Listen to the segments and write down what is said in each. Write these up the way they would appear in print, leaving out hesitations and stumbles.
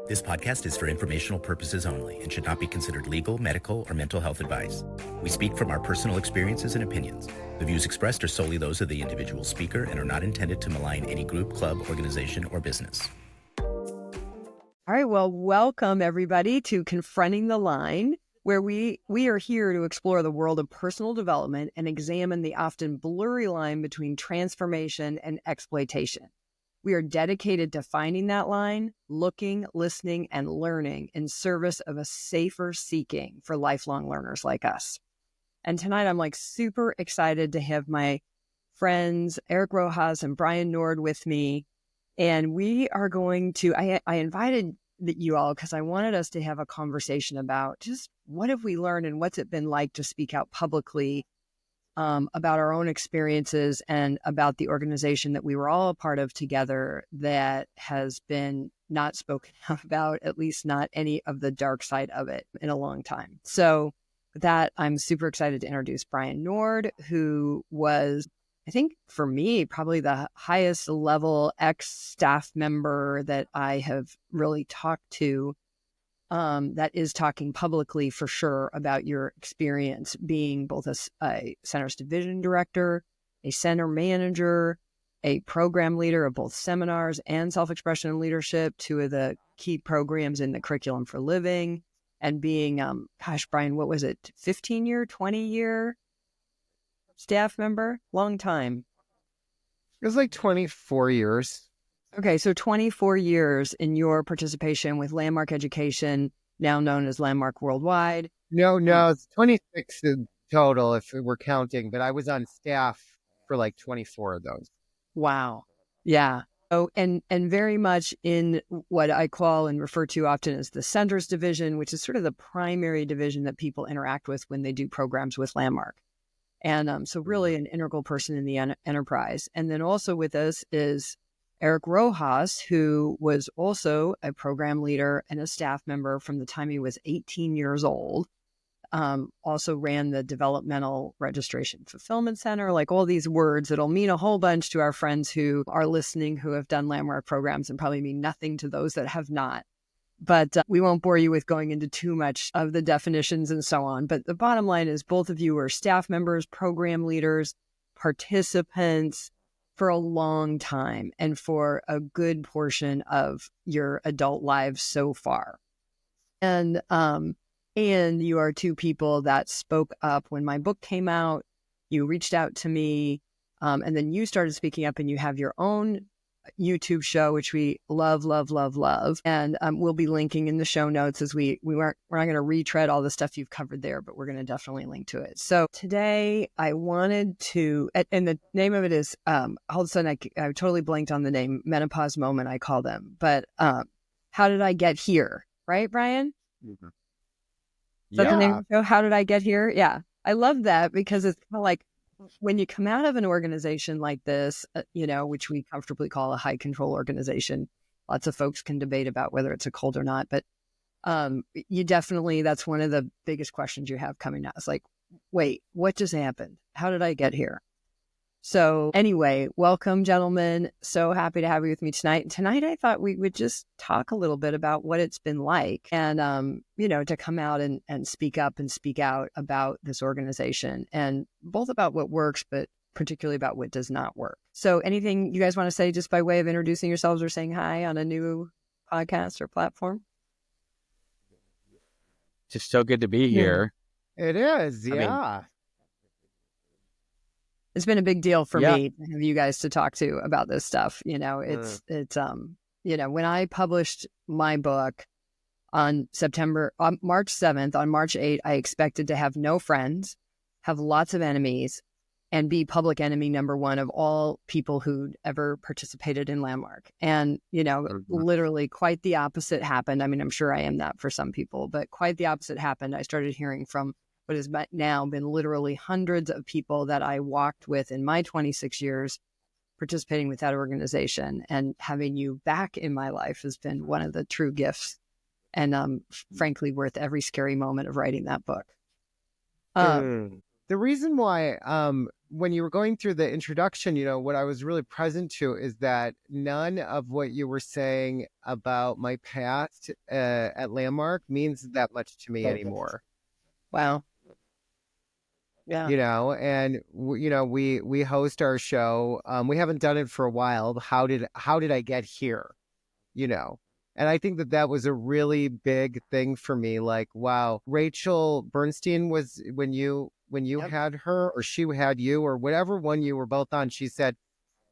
This podcast is for informational purposes only and should not be considered legal, medical, or mental health advice. We speak from our personal experiences and opinions. The views expressed are solely those of the individual speaker and are not intended to malign any group, club, organization, or business. All right, well, welcome everybody to Confronting the Line, where we are here to explore the world of personal development and examine the often blurry line between transformation and exploitation. We are dedicated to finding that line, looking, listening, and learning in service of a safer seeking for lifelong learners like us. And tonight I'm super excited to have my friends Erik Rojas and Brian Nord with me. And we are going to, I invited you all because I wanted us to have a conversation about just what have we learned and what's it been like to speak out publicly about our own experiences and about the organization that we were all a part of together that has been not spoken about, at least not any of the dark side of it in a long time. So with that, I'm super excited to introduce Brian Nord, who was, I think for me, probably the highest level ex-staff member that I have really talked to that is talking publicly for sure about your experience being both a center's division director, a center manager, a program leader of both seminars and self-expression and leadership, two of the key programs in the curriculum for living, and being, Brian, what was it, 15-year, 20-year staff member? Long time. It was 24 years. Okay, so 24 years in your participation with Landmark Education, now known as Landmark Worldwide. No, it's 26 in total if we're counting, but I was on staff for 24 of those. Wow. Yeah. Oh, and very much in what I call and refer to often as the Centers Division, which is sort of the primary division that people interact with when they do programs with Landmark. And so really an integral person in the enterprise. And then also with us is Erik Rojas, who was also a program leader and a staff member from the time he was 18 years old. Also ran the Developmental Registration Fulfillment Center, all these words that'll mean a whole bunch to our friends who are listening, who have done Landmark programs, and probably mean nothing to those that have not. But we won't bore you with going into too much of the definitions and so on. But the bottom line is both of you are staff members, program leaders, participants for a long time and for a good portion of your adult lives so far. And you are two people that spoke up when my book came out. You reached out to me, and then you started speaking up, and you have your own YouTube show, which we love. And we'll be linking in the show notes as we're not going to retread all the stuff you've covered there, but we're going to definitely link to it. So today I wanted to, and the name of it is, all of a sudden I totally blanked on the name, Menopause Moment, I call them. But How Did I Get Here? Right, Brian? Mm-hmm. Is that the name of the show? How Did I Get Here? Yeah. I love that because it's kind of when you come out of an organization like this, which we comfortably call a high control organization, lots of folks can debate about whether it's a cult or not, but you definitely, that's one of the biggest questions you have coming out. It's wait, what just happened? How did I get here? So anyway, welcome, gentlemen. So happy to have you with me tonight. Tonight, I thought we would just talk a little bit about what it's been like and, to come out and speak up and speak out about this organization and both about what works, but particularly about what does not work. So anything you guys want to say just by way of introducing yourselves or saying hi on a new podcast or platform? Just so good to be here. It is, yeah. It's been a big deal for me to have you guys to talk to about this stuff. It's when I published my book on March 7th, on March 8th, I expected to have no friends, have lots of enemies, and be public enemy number one of all people who'd ever participated in Landmark. And, literally quite the opposite happened. I mean, I'm sure I am that for some people, but quite the opposite happened. I started hearing from what has now been literally hundreds of people that I walked with in my 26 years participating with that organization, and having you back in my life has been one of the true gifts, and frankly worth every scary moment of writing that book. The reason why when you were going through the introduction, what I was really present to is that none of what you were saying about my past at Landmark means that much to me anymore. Wow. Yeah. And we host our show. We haven't done it for a while. How did I get here? And I think that was a really big thing for me. Like, wow, Rachel Bernstein was when you Yep. had her, or she had you, or whatever one you were both on. She said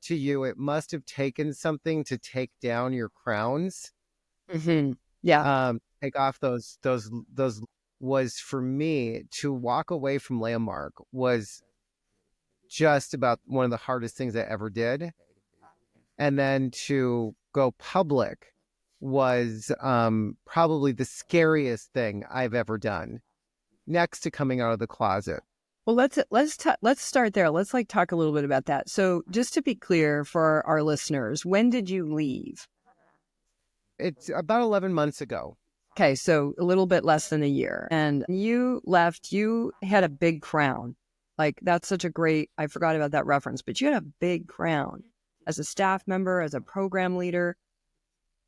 to you, it must have taken something to take down your crowns. Mm-hmm. Yeah. Take off those was for me to walk away from Landmark was just about one of the hardest things I ever did. And then to go public was probably the scariest thing I've ever done, next to coming out of the closet. Well, let's start there. Let's talk a little bit about that. So just to be clear for our listeners, when did you leave? It's about 11 months ago. Okay, so a little bit less than a year. And you left, you had a big crown. Like, that's such a great, I forgot about that reference, but you had a big crown as a staff member, as a program leader,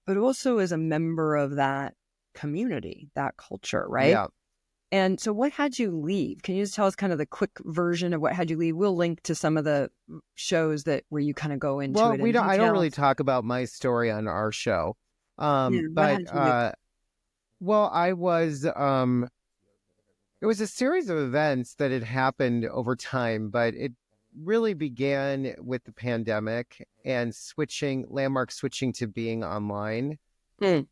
but also as a member of that community, that culture, right? Yeah. And so what had you leave? Can you just tell us kind of the quick version of what had you leave? We'll link to some of the shows where you kind of go into it. Well, I don't really talk about my story on our show. But well, I was it was a series of events that had happened over time, but it really began with the pandemic and Landmark switching to being online. Mm.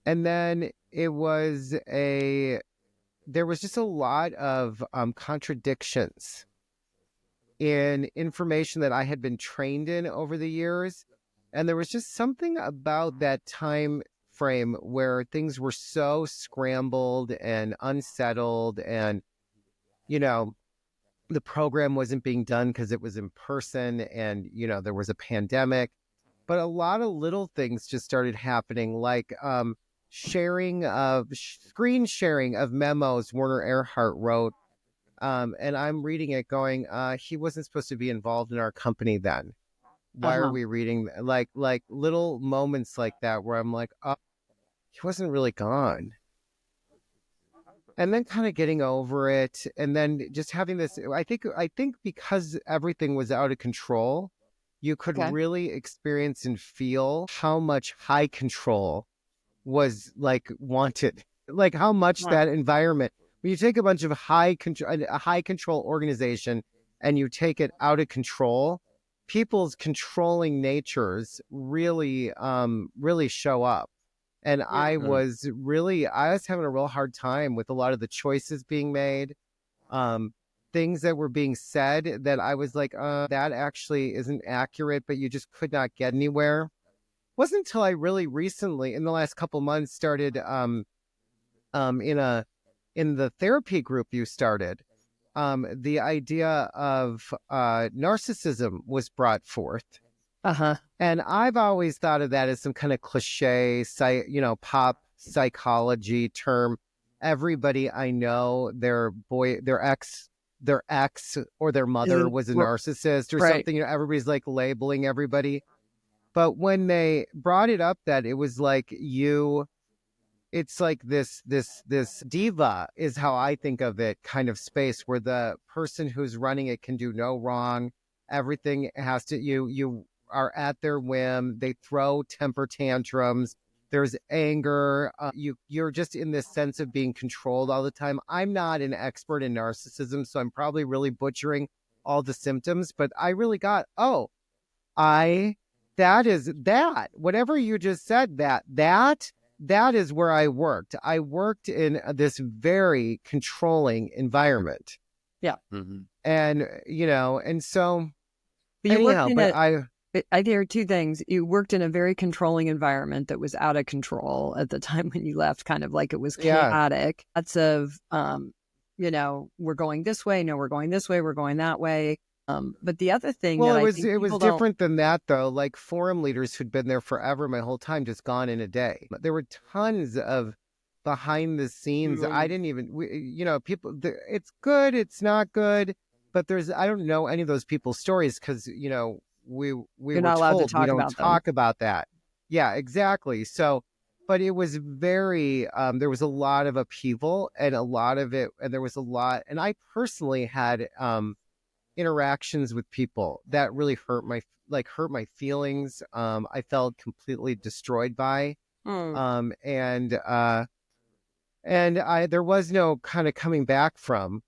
And then there was just a lot of contradictions in information that I had been trained in over the years. And there was just something about that time frame where things were so scrambled and unsettled, and the program wasn't being done because it was in person, and there was a pandemic, but a lot of little things just started happening, like screen sharing of memos Werner Erhard wrote, and I'm reading it going, he wasn't supposed to be involved in our company then. Why are we reading like little moments like that where I'm like, oh, he wasn't really gone. And then kind of getting over it, and then just having this, I think because everything was out of control, you could really experience and feel how much high control was wanted, like how much that environment, when you take a bunch of a high control organization and you take it out of control, people's controlling natures really show up. And I was having a real hard time with a lot of the choices being made, things that were being said that I was like, that actually isn't accurate, but you just could not get anywhere. It wasn't until I really recently, in the last couple months, started in the therapy group you started. The idea of narcissism was brought forth. And I've always thought of that as some kind of cliche, pop psychology term. Everybody I know, their ex or their mother was a narcissist or something. Everybody's like labeling everybody. But when they brought it up, that it was like it's like this diva is how I think of it, kind of space where the person who's running it can do no wrong. Everything has to, you are at their whim. They throw temper tantrums. There's anger. You're just in this sense of being controlled all the time. I'm not an expert in narcissism, so I'm probably really butchering all the symptoms, but I really got, that is that. Whatever you just said, that is where I worked. I worked in this very controlling environment. Yeah. Mm-hmm. And, and so, I hear two things. You worked in a very controlling environment that was out of control at the time when you left, kind of like it was chaotic. Lots of, we're going this way. No, we're going this way. We're going that way. But the other thing, it was different than that, though. Like forum leaders who'd been there forever, my whole time, just gone in a day. There were tons of behind the scenes. I didn't even, people. It's good. It's not good. but I don't know any of those people's stories because, we You're were not allowed to told we talk don't about them. talk about that. Yeah, exactly. So, but it was very, there was a lot of upheaval and a lot of it, and there was a lot, and I personally had interactions with people that really hurt my feelings. I felt completely destroyed by, Mm. and there was no kind of coming back from.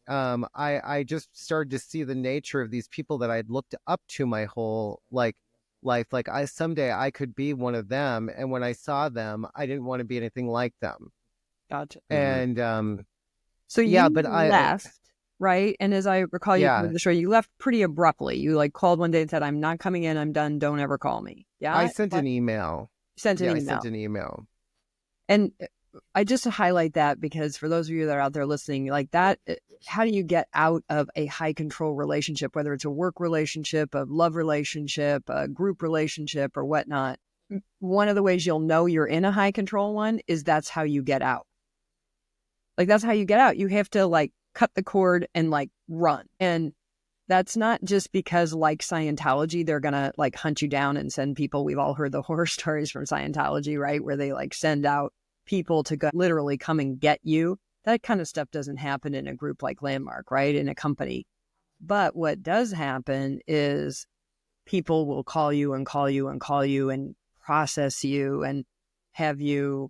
I just started to see the nature of these people that I'd looked up to my whole life. Like someday I could be one of them, and when I saw them, I didn't want to be anything like them. Gotcha. And So yeah, you but left, right? And as I recall, you yeah, told the story, you left pretty abruptly. You like called one day and said, "I'm not coming in. I'm done. Don't ever call me." I Yeah, sent but an email. sent an Yeah, I sent email. an email. And I just to highlight that because for those of you that are out there listening, like that, how do you get out of a high control relationship, whether it's a work relationship, a love relationship, a group relationship, or whatnot? One of the ways you'll know you're in a high control one is that's how you get out. Like that's how you get out. You have to like cut the cord and like run. And that's not just because like Scientology, they're going to like hunt you down and send people. We've all heard the horror stories from Scientology, right? Where they like send out people to go literally come and get you. That kind of stuff doesn't happen in a group like Landmark, right? In a company. But what does happen is people will call you and call you and call you and process you and have you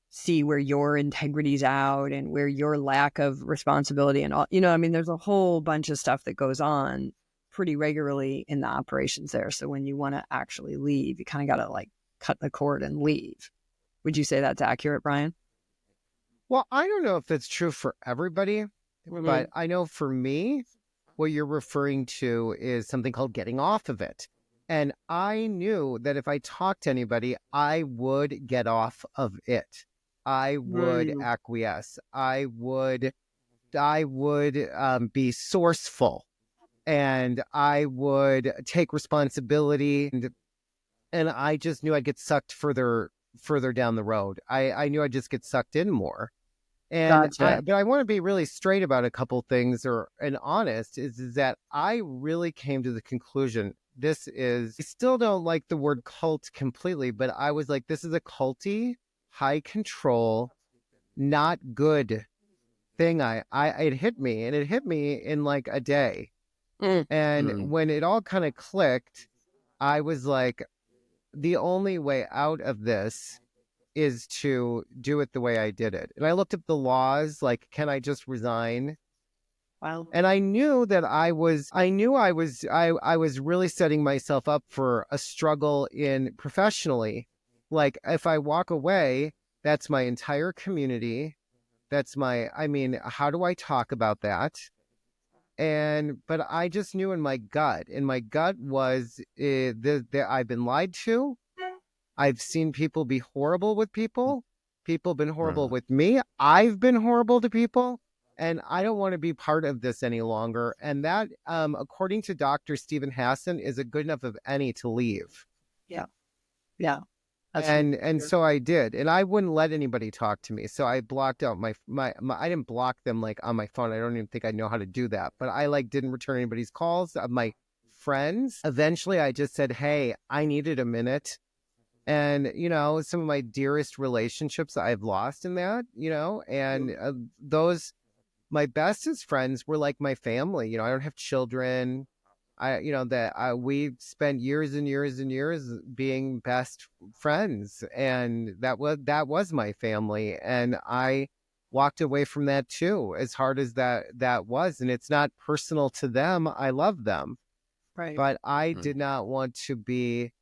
see where your integrity's out and where your lack of responsibility and all, I mean, there's a whole bunch of stuff that goes on pretty regularly in the operations there. So when you want to actually leave, you kind of got to like cut the cord and leave. Would you say that's accurate, Brian? Well, I don't know if it's true for everybody, but I know for me, what you're referring to is something called getting off of it. And I knew that if I talked to anybody, I would get off of it. I would acquiesce. I would be sourceful, and I would take responsibility, and I just knew I'd get sucked further down the road. I knew I'd just get sucked in more. And Gotcha. but I want to be really straight about a couple things, and honest is that I really came to the conclusion. I still don't like the word cult completely, but I was like, this is a culty, high control, not good thing. It hit me, and it hit me in like a day. And when it all kind of clicked, I was like, the only way out of this is to do it the way I did it. And I looked up the laws, like, can I just resign? Wow. And I knew that I was really setting myself up for a struggle professionally. Like if I walk away, that's my entire community. How do I talk about that? But I just knew in my gut was that I've been lied to. I've seen people be horrible with people. People have been horrible with me. I've been horrible to people. And I don't want to be part of this any longer. And that, according to Dr. Stephen Hassan, is a good enough of any to leave. Yeah. Yeah. And so I did. And I wouldn't let anybody talk to me. So I blocked out my I didn't block them like on my phone. I don't even think I know how to do that. But I like didn't return anybody's calls of my friends. Eventually I just said, hey, I needed a minute. And, some of my dearest relationships I've lost in that, and my bestest friends were like my family. I don't have children. We've spent years and years and years being best friends. And that was my family. And I walked away from that too, as hard as that was. And it's not personal to them. I love them. Right. But I did not want to be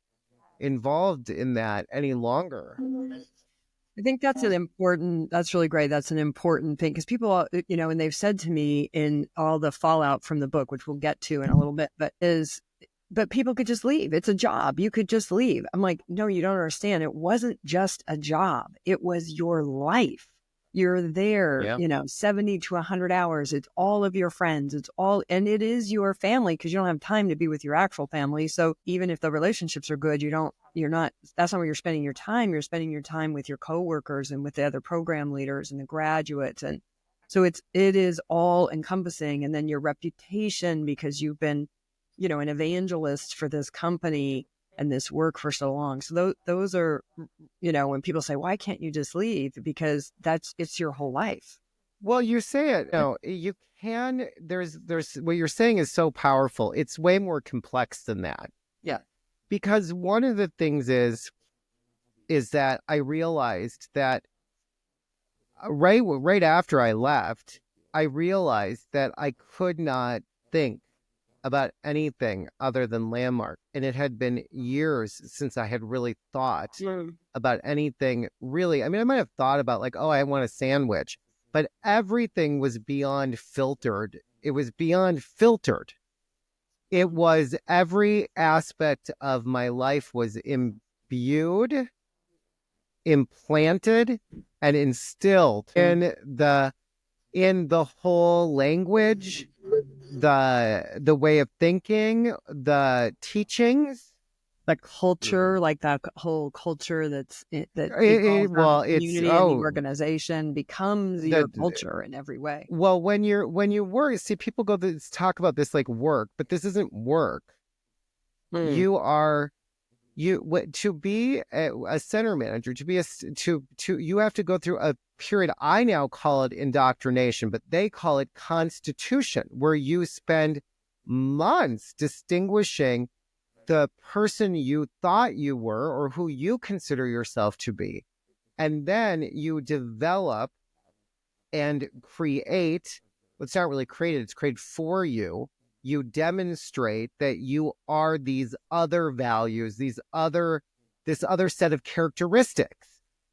involved in that any longer. I think that's really great. That's an important thing because people, and they've said to me in all the fallout from the book, which we'll get to in a little bit, but people could just leave. It's a job. You could just leave. I'm like, no, you don't understand. It wasn't just a job. It was your life. You're there, 70 to 100 hours. It's all of your friends. And it is your family because you don't have time to be with your actual family. So even if the relationships are good, that's not where you're spending your time. You're spending your time with your coworkers and with the other program leaders and the graduates. And So it is all encompassing. And then your reputation, because you've been, an evangelist for this company and this work for so long. So those are, when people say, why can't you just leave? Because it's your whole life. Well, you say it. No, you can. There's what you're saying is so powerful. It's way more complex than that. Yeah. Because one of the things is that I realized that right after I left, I realized that I could not think about anything other than Landmark. And it had been years since I had really thought about anything really. I mean, I might have thought about like, oh, I want a sandwich, but everything was beyond filtered. It was beyond filtered. It was every aspect of my life was imbued, implanted, and instilled in the whole language, the way of thinking, the teachings, the culture, like that whole culture that's it's community and the organization becomes your culture in every way. Well, when you work, see, people talk about this like work, but this isn't work. To be a center manager, you have to go through a period. I now call it indoctrination, but they call it constitution, where you spend months distinguishing the person you thought you were or who you consider yourself to be. And then you develop and create. Well, it's not really created, it's created for you. You demonstrate that you are these other values, this other set of characteristics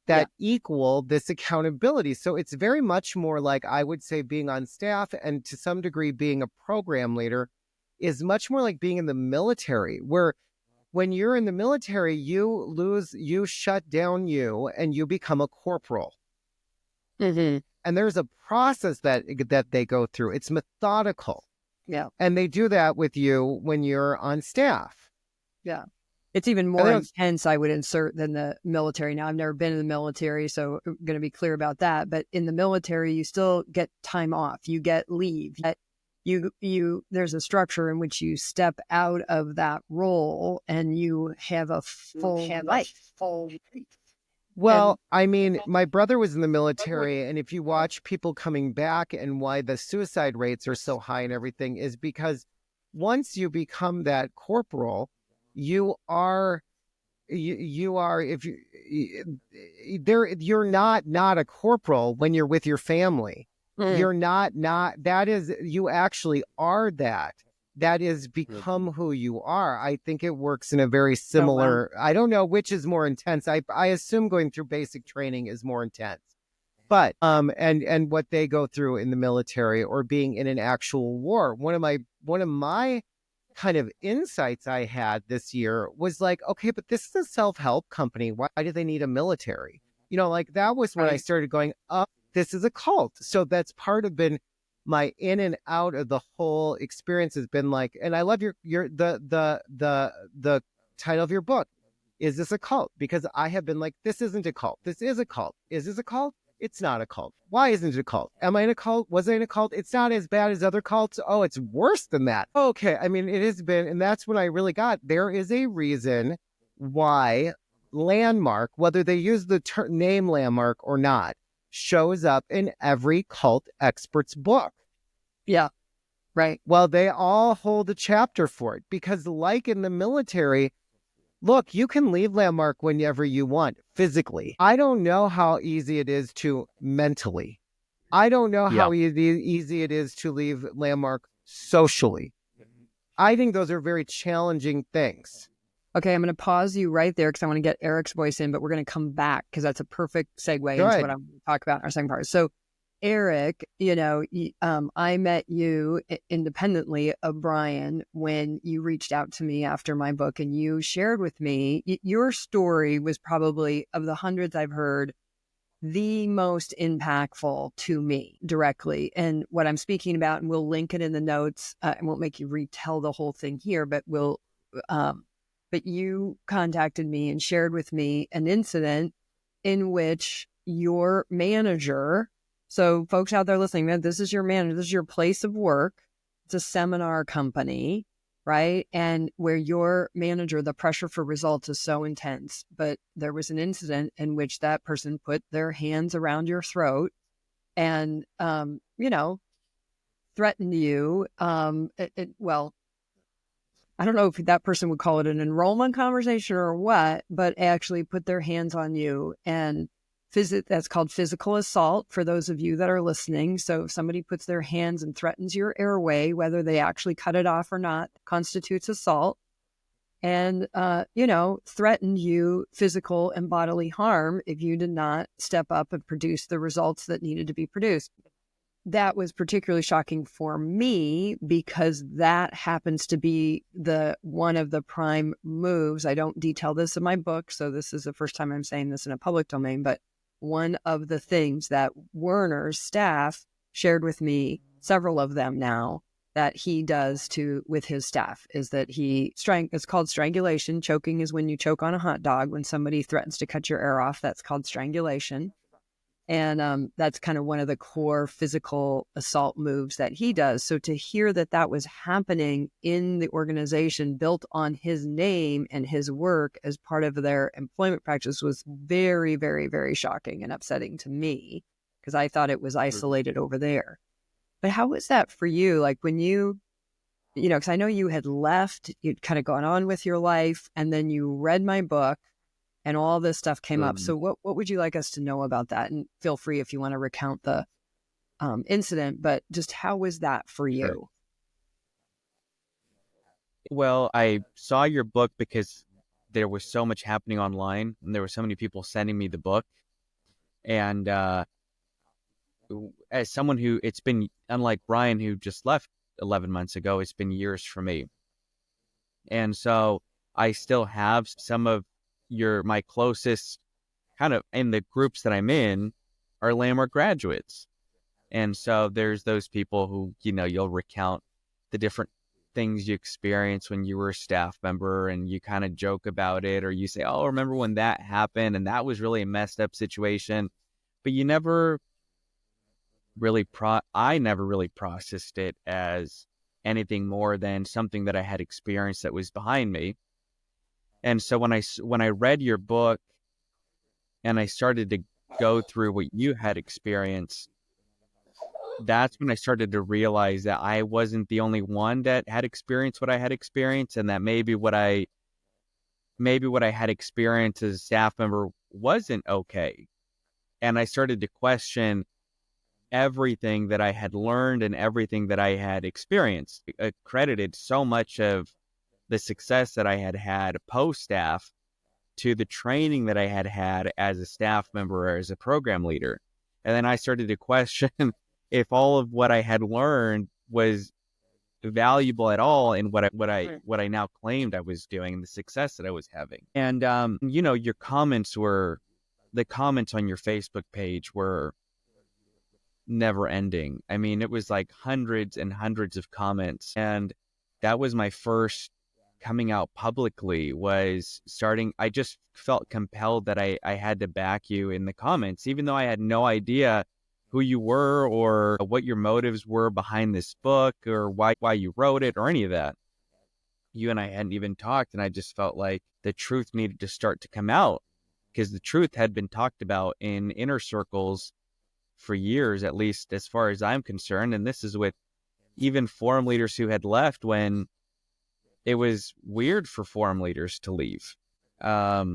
that equal this accountability. So it's very much more like, I would say, being on staff, and to some degree being a program leader is much more like being in the military, where when you're in the military, you shut down and you become a corporal. Mm-hmm. And there's a process that they go through. It's methodical. Yeah. And they do that with you when you're on staff. Yeah. It's even more intense, I would insert, than the military. Now, I've never been in the military, so I'm going to be clear about that. But in the military, you still get time off. You get leave. There's a structure in which you step out of that role and you have a full life. Well, I mean, my brother was in the military, and if you watch people coming back and why the suicide rates are so high and everything, is because once you become that corporal, you're not a corporal when you're with your family. You're not, that is, you actually are that. That is become who you are. I think it works in a very similar, I don't know which is more intense. I assume going through basic training is more intense. But, and what they go through in the military or being in an actual war. One of my kind of insights I had this year was like, okay, but this is a self-help company. Why do they need a military? Like that was when I started going, oh, this is a cult. So that's part of been my in and out of the whole experience has been like, and I love the title of your book. Is this a cult? Because I have been like, this isn't a cult. This is a cult. Is this a cult? It's not a cult. Why isn't it a cult? Am I in a cult? Was I in a cult? It's not as bad as other cults. Oh, it's worse than that. Okay. I mean, it has been, and that's when I really got, there is a reason why Landmark, whether they use the name Landmark or not, shows up in every cult expert's book. Yeah, right. Well, they all hold a chapter for it because, like in the military, look, you can leave Landmark whenever you want physically. I don't know how easy it is to mentally. I don't know how easy it is to leave Landmark socially. I think those are very challenging things. Okay, I'm going to pause you right there because I want to get Erik's voice in, but we're going to come back because that's a perfect segue into what I'm going to talk about in our second part. So, Erik, I met you independently of Brian when you reached out to me after my book, and you shared with me your story was probably, of the hundreds I've heard, the most impactful to me directly. And what I'm speaking about, and we'll link it in the notes, and won't make you retell the whole thing here, but but you contacted me and shared with me an incident in which your manager So folks out there listening, man, this is your manager, this is your place of work. It's a seminar company, right? And where your manager, the pressure for results is so intense. But there was an incident in which that person put their hands around your throat and, threatened you. Well, I don't know if that person would call it an enrollment conversation or what, but actually put their hands on you and that's called physical assault for those of you that are listening. So if somebody puts their hands and threatens your airway, whether they actually cut it off or not, constitutes assault. And, threatened you physical and bodily harm if you did not step up and produce the results that needed to be produced. That was particularly shocking for me because that happens to be one of the prime moves. I don't detail this in my book, so this is the first time I'm saying this in a public domain, but one of the things that Werner's staff shared with me, several of them now, that he does with his staff is that it's called strangulation. Choking is when you choke on a hot dog. When somebody threatens to cut your air off, that's called strangulation. And that's kind of one of the core physical assault moves that he does. So to hear that was happening in the organization built on his name and his work as part of their employment practice was very, very, very shocking and upsetting to me because I thought it was isolated over there. But how was that for you? Like when because I know you had left, you'd kind of gone on with your life, and then you read my book. And all this stuff came up. So what would you like us to know about that? And feel free if you want to recount the incident, but just how was that for you? Sure. Well, I saw your book because there was so much happening online and there were so many people sending me the book. And as someone it's been, unlike Brian, who just left 11 months ago, it's been years for me. And so I still have some of my closest kind of in the groups that I'm in are landmark graduates. And so there's those people who, you'll recount the different things you experienced when you were a staff member and you kind of joke about it, or you say, oh, remember when that happened and that was really a messed up situation. But you never really I never really processed it as anything more than something that I had experienced that was behind me. And so when I read your book and I started to go through what you had experienced, that's when I started to realize that I wasn't the only one that had experienced what I had experienced, and that maybe what I had experienced as a staff member wasn't okay. And I started to question everything that I had learned and everything that I had experienced. I credited so much of the success that I had post-staff to the training that I had as a staff member or as a program leader. And then I started to question if all of what I had learned was valuable at all in what I now claimed I was doing and the success that I was having. And, your comments the comments on your Facebook page were never ending. I mean, it was like hundreds and hundreds of comments. And that was my first coming out publicly, I just felt compelled that I had to back you in the comments, even though I had no idea who you were or what your motives were behind this book or why you wrote it or any of that. You and I hadn't even talked, and I just felt like the truth needed to start to come out because the truth had been talked about in inner circles for years, at least as far as I'm concerned. And this is with even forum leaders who had left when it was weird for forum leaders to leave. I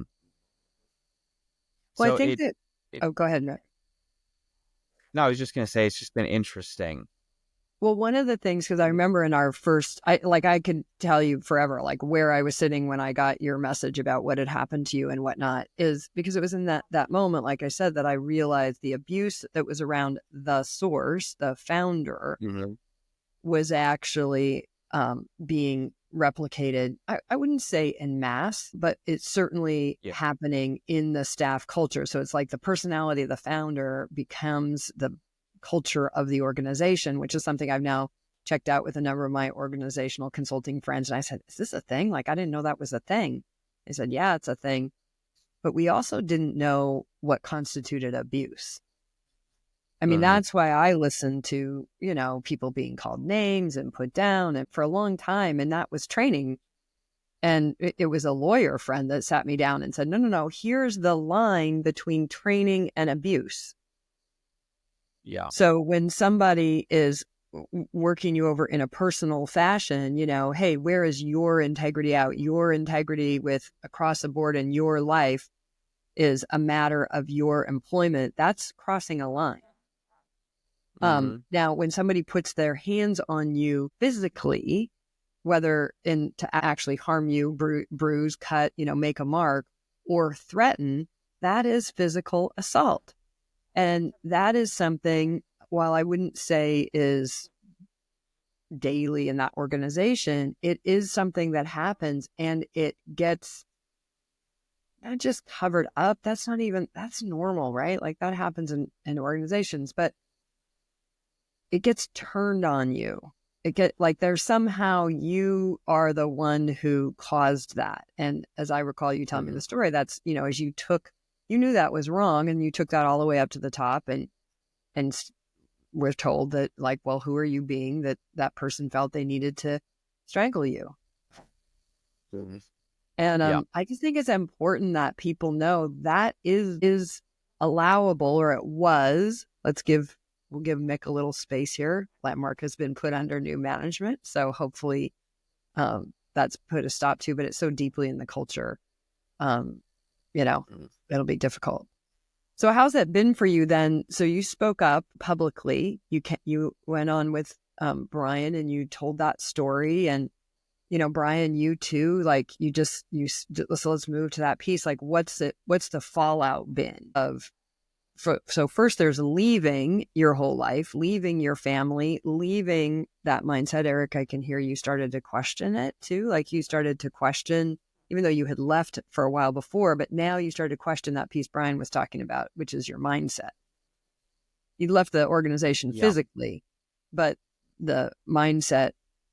think go ahead, Nick. No, I was just going to say, it's just been interesting. Well, one of the things, because I remember in our first, I could tell you forever, like where I was sitting when I got your message about what had happened to you and whatnot, is because it was in that moment, like I said, that I realized the abuse that was around the source, the founder, was actually being replicated. I wouldn't say en masse, but it's certainly happening in the staff culture. So it's like the personality of the founder becomes the culture of the organization, which is something I've now checked out with a number of my organizational consulting friends. And I said, is this a thing? Like, I didn't know that was a thing. They said, yeah, it's a thing. But we also didn't know what constituted abuse. I mean, that's why I listened to, people being called names and put down and for a long time. And that was training. And it was a lawyer friend that sat me down and said, no, here's the line between training and abuse. Yeah. So when somebody is working you over in a personal fashion, hey, where is your integrity out? Your integrity with across the board in your life is a matter of your employment. That's crossing a line. Now, when somebody puts their hands on you physically, whether to actually harm you, bruise, cut, make a mark, or threaten, that is physical assault. And that is something, while I wouldn't say is daily in that organization, it is something that happens and it gets not just covered up. That's normal, right? Like that happens in organizations, but it gets turned on you. There's somehow you are the one who caused that. And as I recall you telling me the story, that's, as you knew that was wrong and you took that all the way up to the top and we're told that well, who are you being that person felt they needed to strangle you? And I just think it's important that people know that is allowable, or it was. We'll give Mick a little space here. Landmark has been put under new management, so hopefully that's put a stop to, but it's so deeply in the culture, it'll be difficult. So how's that been for you then? So you spoke up publicly. You went on with Brian and you told that story, and Brian, you too. So let's move to that piece. Like, what's the fallout been of? So first there's leaving your whole life, leaving your family, leaving that mindset. Erik, I can hear you started to question it too. Like you started to question, even though you had left for a while before, but now you started to question that piece Brian was talking about, which is your mindset. You left the organization physically, but the mindset.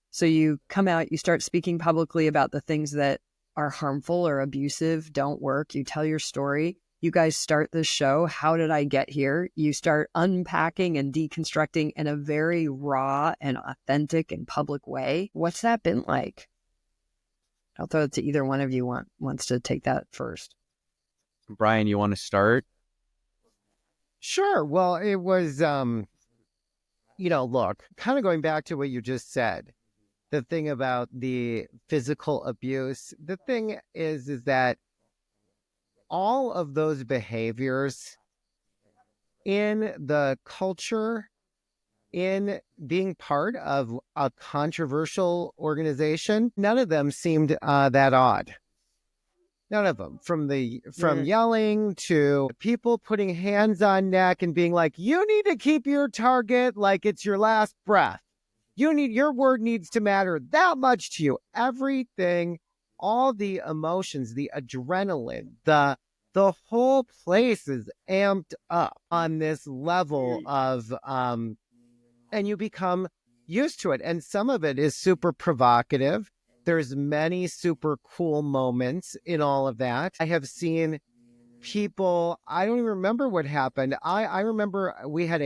So you come out, you start speaking publicly about the things that are harmful or abusive, don't work. You tell your story. You guys start this show, How Did I Get Here? You start unpacking and deconstructing in a very raw and authentic and public way. What's that been like? I'll throw it to either one of you wants to take that first. Brian, you want to start? Sure. Well, it was, look, kind of going back to what you just said, the thing about the physical abuse, the thing is that all of those behaviors in the culture, in being part of a controversial organization, none of them seemed that odd. None of them. From yelling to people putting hands on neck and being like, you need to keep your target like it's your last breath. Your word needs to matter that much to you. Everything, all the emotions, the adrenaline, the whole place is amped up on this level of, and you become used to it. And some of it is super provocative. There's many super cool moments in all of that. I have seen people, I don't even remember what happened. I remember we had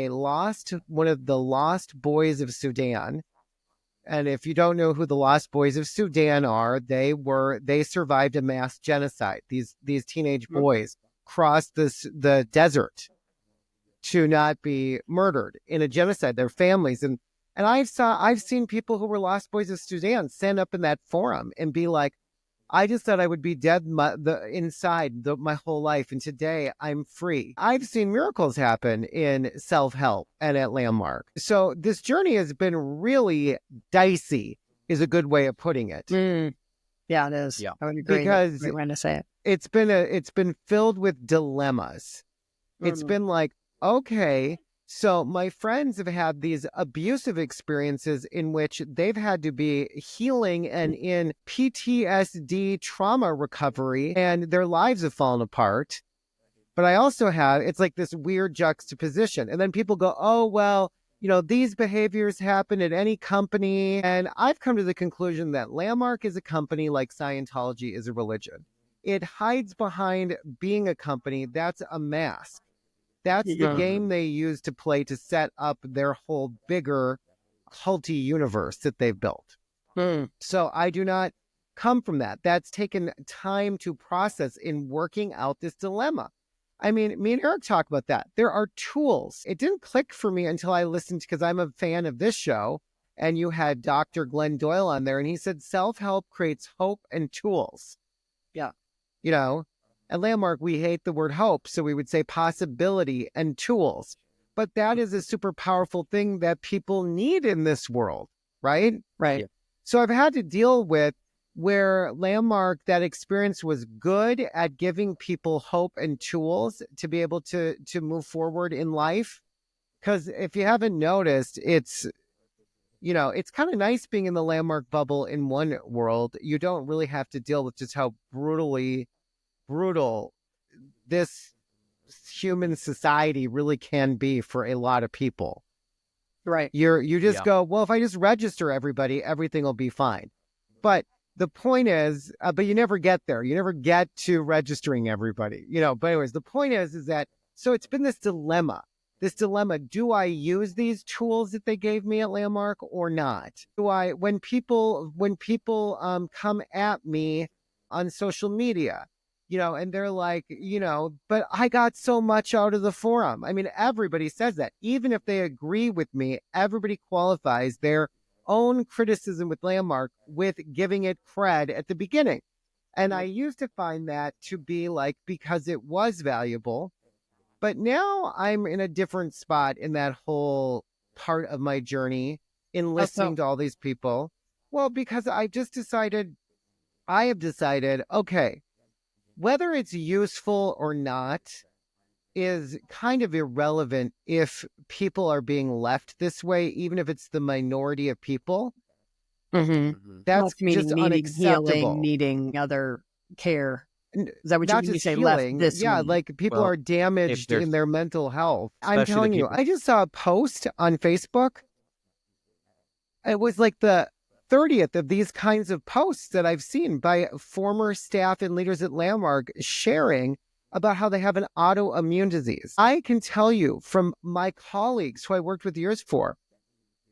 one of the Lost Boys of Sudan. And if you don't know who the Lost Boys of Sudan are, they survived a mass genocide. These teenage boys crossed the desert to not be murdered in a genocide, their families. And I've seen people who were Lost Boys of Sudan stand up in that forum and be like, I just thought I would be dead inside my whole life, and today I'm free. I've seen miracles happen in self-help and at Landmark. So this journey has been really dicey, is a good way of putting it. Yeah, it is. Yeah. I would agree. Because we're going to say it. It's been filled with dilemmas. It's been like, okay, so my friends have had these abusive experiences in which they've had to be healing and in PTSD trauma recovery, and their lives have fallen apart. But I also it's like this weird juxtaposition. And then people go, oh, well, these behaviors happen at any company. And I've come to the conclusion that Landmark is a company like Scientology is a religion. It hides behind being a company. That's a mask. That's the game they use to play to set up their whole bigger culty universe that they've built. So I do not come from that. That's taken time to process in working out this dilemma. I mean, me and Erik talk about that. There are tools. It didn't click for me until I listened, because I'm a fan of this show, and you had Dr. Glenn Doyle on there, and he said self-help creates hope and tools. Yeah. You know, at Landmark, we hate the word hope, so we would say possibility and tools. But that is a super powerful thing that people need in this world, right? Right. Yeah. So I've had to deal with where Landmark, that experience was good at giving people hope and tools to be able to move forward in life. Because if you haven't noticed, it's kind of nice being in the Landmark bubble in one world. You don't really have to deal with just how brutal this human society really can be for a lot of people. Right. You just go, well, if I just register everybody, everything will be fine. But the point is, but you never get there. You never get to registering everybody, but anyways, the point is that, so it's been this dilemma, do I use these tools that they gave me at Landmark or not? When people come at me on social media, and they're like, but I got so much out of the forum. I mean, everybody says that. Even if they agree with me, everybody qualifies their own criticism with Landmark with giving it cred at the beginning. And I used to find that to be like, because it was valuable. But now I'm in a different spot in that whole part of my journey in listening to all these people. Well, because I have decided, okay, whether it's useful or not is kind of irrelevant if people are being left this way, even if it's the minority of people. That's just unacceptable. Healing, needing other care. Is that what you say? Healing, left this yeah, week? like people are damaged in their mental health. I'm telling you, I just saw a post on Facebook. It was like the 30th of these kinds of posts that I've seen by former staff and leaders at Landmark sharing about how they have an autoimmune disease. I can tell you from my colleagues who I worked with years for,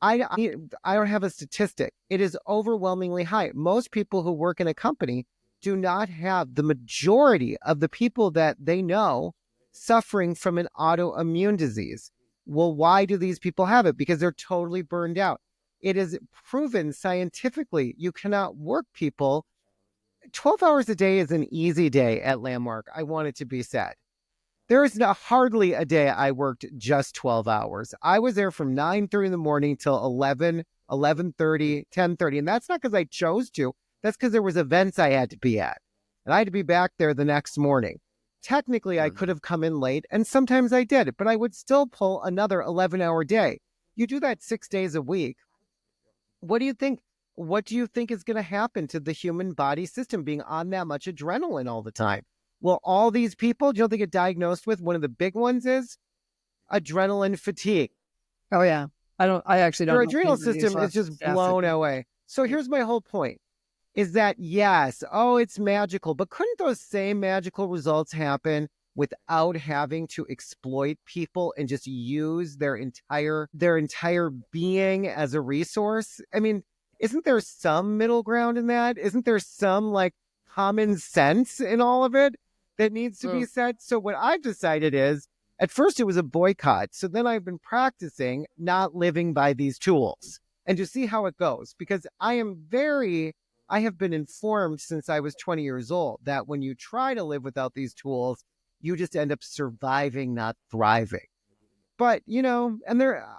I don't have a statistic. It is overwhelmingly high. Most people who work in a company do not have the majority of the people that they know suffering from an autoimmune disease. Well, why do these people have it? Because they're totally burned out. It is proven scientifically you cannot work people. 12 hours a day is an easy day at Landmark. I want it to be said. There is hardly a day I worked just 12 hours. I was there from 9:30 in the morning till 11, 11:30, 10:30. And that's not because I chose to. That's because there was events I had to be at. And I had to be back there the next morning. Technically, I could have come in late, and sometimes I did, but I would still pull another 11-hour day. You do that 6 days a week. What do you think? What do you think is going to happen to the human body system being on that much adrenaline all the time? Well, all these people, do you know what they get diagnosed with? One of the big ones is adrenaline fatigue. Oh, yeah. I actually don't know. Your adrenal system is just blown away. So here's my whole point, is that yes, it's magical, but couldn't those same magical results happen without having to exploit people and just use their entire being as a resource? I mean, isn't there some middle ground in that? Isn't there some like common sense in all of it that needs to be said? So what I've decided is, at first it was a boycott. So then I've been practicing not living by these tools and to see how it goes, because I have been informed since I was 20 years old that when you try to live without these tools, you just end up surviving, not thriving. But, and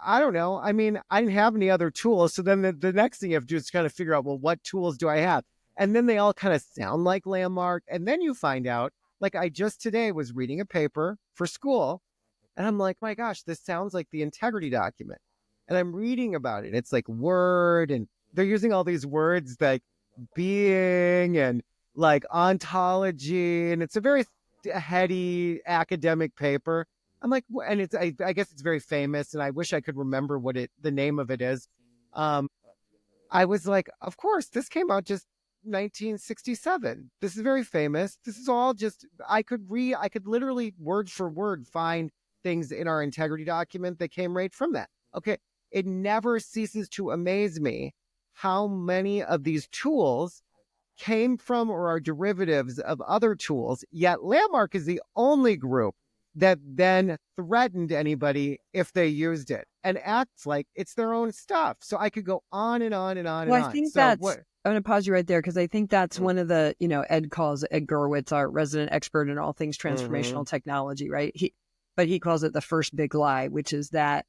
I don't know. I mean, I didn't have any other tools. So then the next thing you have to do is kind of figure out, well, what tools do I have? And then they all kind of sound like Landmark. And then you find out, like I just today was reading a paper for school, and I'm like, my gosh, this sounds like the integrity document. And I'm reading about it. It's like word, and they're using all these words like being and like ontology. And it's a very heady academic paper. I'm like, and I guess it's very famous, and I wish I could remember what the name of it is. I was like, of course, this came out just 1967. This is very famous. This is all just, I could literally word for word find things in our integrity document that came right from that. Okay. It never ceases to amaze me how many of these tools came from or are derivatives of other tools, yet Landmark is the only group that then threatened anybody if they used it and acts like it's their own stuff. So I could go on and on and on Well, and I on. think So that's, what? I'm going to pause you right there because I think that's one of the, Ed calls Ed Gurwitz, our resident expert in all things transformational technology, right? But he calls it the first big lie, which is that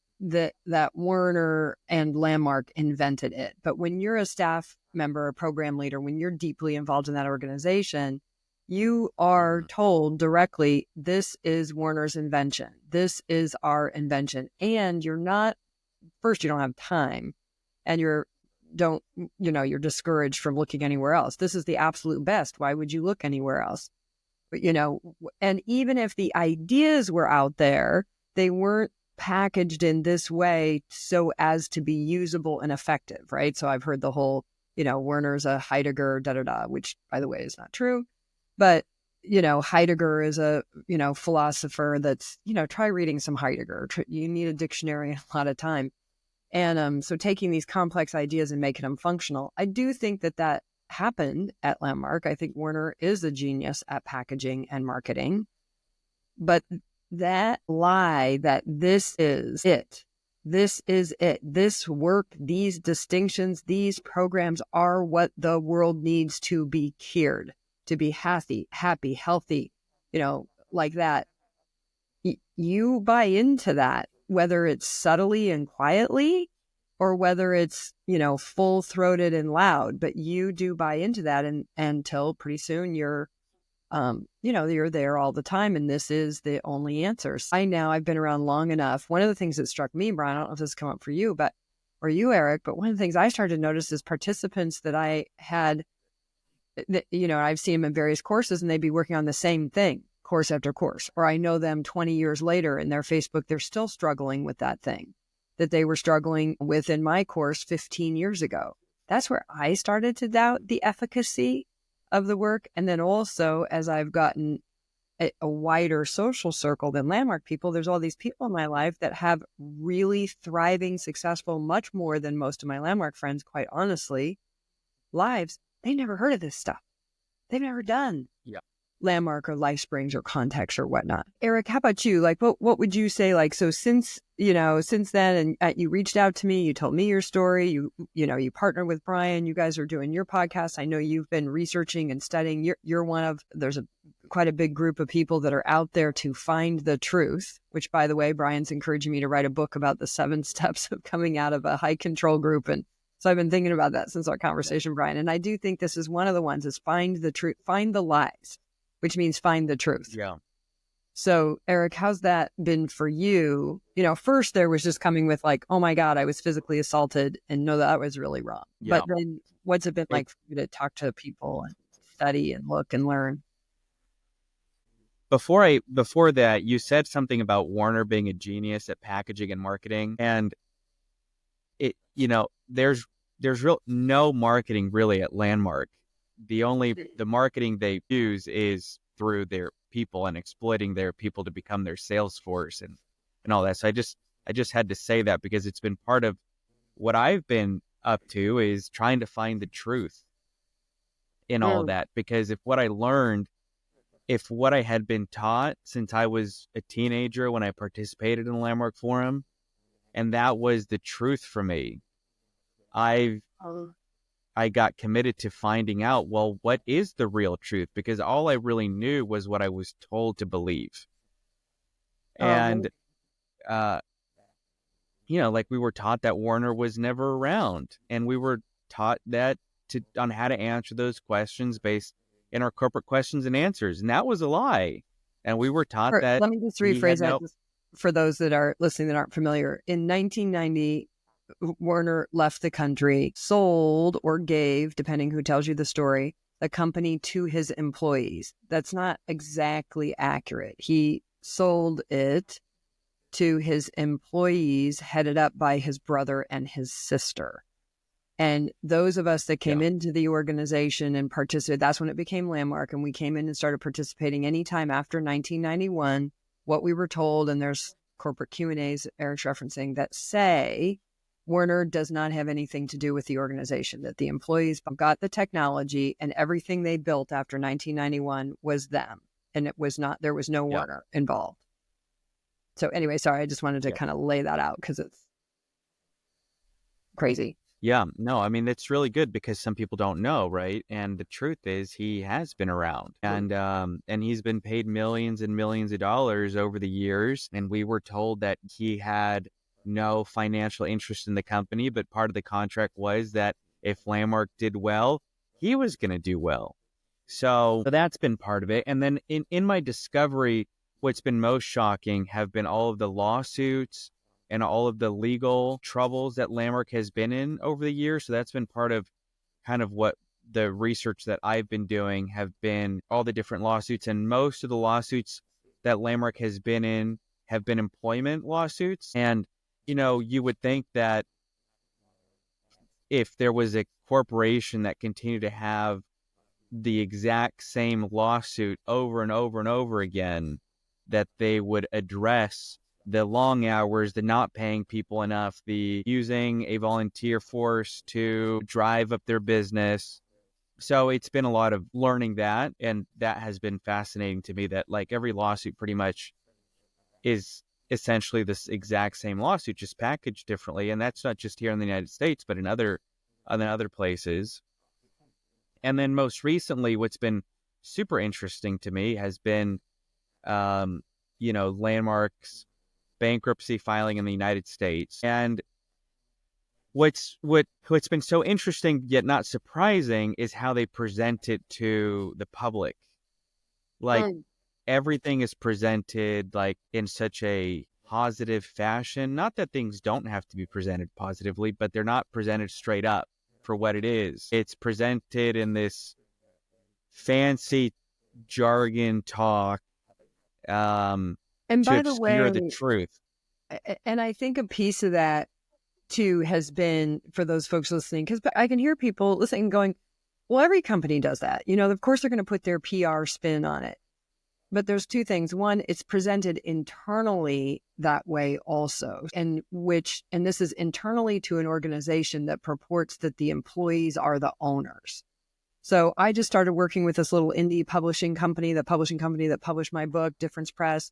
Werner and Landmark invented it. But when you're a staff member, a program leader, when you're deeply involved in that organization, you are told directly, this is Werner's invention. This is our invention. And you're you don't have time, and you're discouraged from looking anywhere else. This is the absolute best. Why would you look anywhere else? But, and even if the ideas were out there, they weren't packaged in this way so as to be usable and effective, right? So I've heard the whole, Werner's a Heidegger, which, by the way, is not true. But, Heidegger is a, philosopher that's, try reading some Heidegger. You need a dictionary and a lot of time. And so taking these complex ideas and making them functional, I do think that happened at Landmark. I think Werner is a genius at packaging and marketing. But that lie that this is it, this work, these distinctions, these programs are what the world needs to be cured, to be happy, healthy, like that. You buy into that, whether it's subtly and quietly or whether it's, full-throated and loud, but you do buy into that until pretty soon you're there all the time, and this is the only answer. I've been around long enough. One of the things that struck me, Brian, I don't know if this has come up for you, or you, Eric, but one of the things I started to notice is participants that I had, I've seen them in various courses, and they'd be working on the same thing, course after course, or I know them 20 years later in their Facebook, they're still struggling with that thing that they were struggling with in my course 15 years ago. That's where I started to doubt the efficacy of the work. And then also, as I've gotten a wider social circle than Landmark people, there's all these people in my life that have really thriving, successful, much more than most of my Landmark friends, quite honestly, lives. They never heard of this stuff. They've never done Landmark or Life Springs or Context or whatnot. Erik, how about you? Like, what would you say? Like, so since then, and you reached out to me, you told me your story, you partnered with Brian, you guys are doing your podcast. I know you've been researching and studying. You're one of, there's quite a big group of people that are out there to find the truth, which, by the way, Brian's encouraging me to write a book about the 7 steps of coming out of a high control group. And so I've been thinking about that since our conversation, Brian. And I do think this is one of the ones, is find the truth, find the lies, which means find the truth. Yeah. So, Erik, how's that been for you? First there was just coming with like, oh my God, I was physically assaulted, and no, that was really wrong. Yeah. But then what's it been like for you to talk to people and study and look and learn? Before that, you said something about Werner being a genius at packaging and marketing. And there's no marketing really at Landmark. The marketing they use is through their people and exploiting their people to become their sales force and all that. So I just had to say that because it's been part of what I've been up to, is trying to find the truth in all of that. Because if what I had been taught since I was a teenager when I participated in the Landmark Forum, and that was the truth for me, I got committed to finding out, well, what is the real truth? Because all I really knew was what I was told to believe. And, like we were taught that Werner was never around, and we were taught that on how to answer those questions based in our corporate questions and answers. And that was a lie. And we were taught that. Let me just rephrase that for those that are listening that aren't familiar. In 1990, Werner left the country, sold or gave, depending who tells you the story, the company to his employees. That's not exactly accurate. He sold it to his employees, headed up by his brother and his sister. And those of us that came into the organization and participated, that's when it became Landmark, and we came in and started participating anytime after 1991. What we were told, and there's corporate Q&As Eric's referencing that say Werner does not have anything to do with the organization, that the employees got the technology and everything they built after 1991 was them. And it was not, there was no Werner involved. So anyway, sorry, I just wanted to kind of lay that out because it's crazy. Yeah, no, I mean, it's really good because some people don't know, right? And the truth is he has been around and he's been paid millions and millions of dollars over the years. And we were told that he had no financial interest in the company, but part of the contract was that if Landmark did well, he was going to do well. So that's been part of it. And then in my discovery, what's been most shocking have been all of the lawsuits and all of the legal troubles that Landmark has been in over the years. So that's been part of kind of what the research that I've been doing have been, all the different lawsuits. And most of the lawsuits that Landmark has been in have been employment lawsuits. And, you know, you would think that if there was a corporation that continued to have the exact same lawsuit over and over and over again, that they would address the long hours, the not paying people enough, the using a volunteer force to drive up their business. So it's been a lot of learning that, and that has been fascinating to me, that like every lawsuit pretty much is essentially this exact same lawsuit, just packaged differently. And that's not just here in the United States, but in other places. And then most recently, what's been super interesting to me has been, Landmark's bankruptcy filing in the United States. And what's been so interesting yet not surprising is how they present it to the public. Like everything is presented like in such a positive fashion. Not that things don't have to be presented positively, but they're not presented straight up for what it is. It's presented in this fancy jargon talk and to by the way, obscure the truth. And I think a piece of that too has been for those folks listening, because I can hear people listening going, well, every company does that. You know, of course they're going to put their PR spin on it. But there's two things. One, it's presented internally that way also, and this is internally to an organization that purports that the employees are the owners. So I just started working with this little indie publishing company that published my book, Difference Press.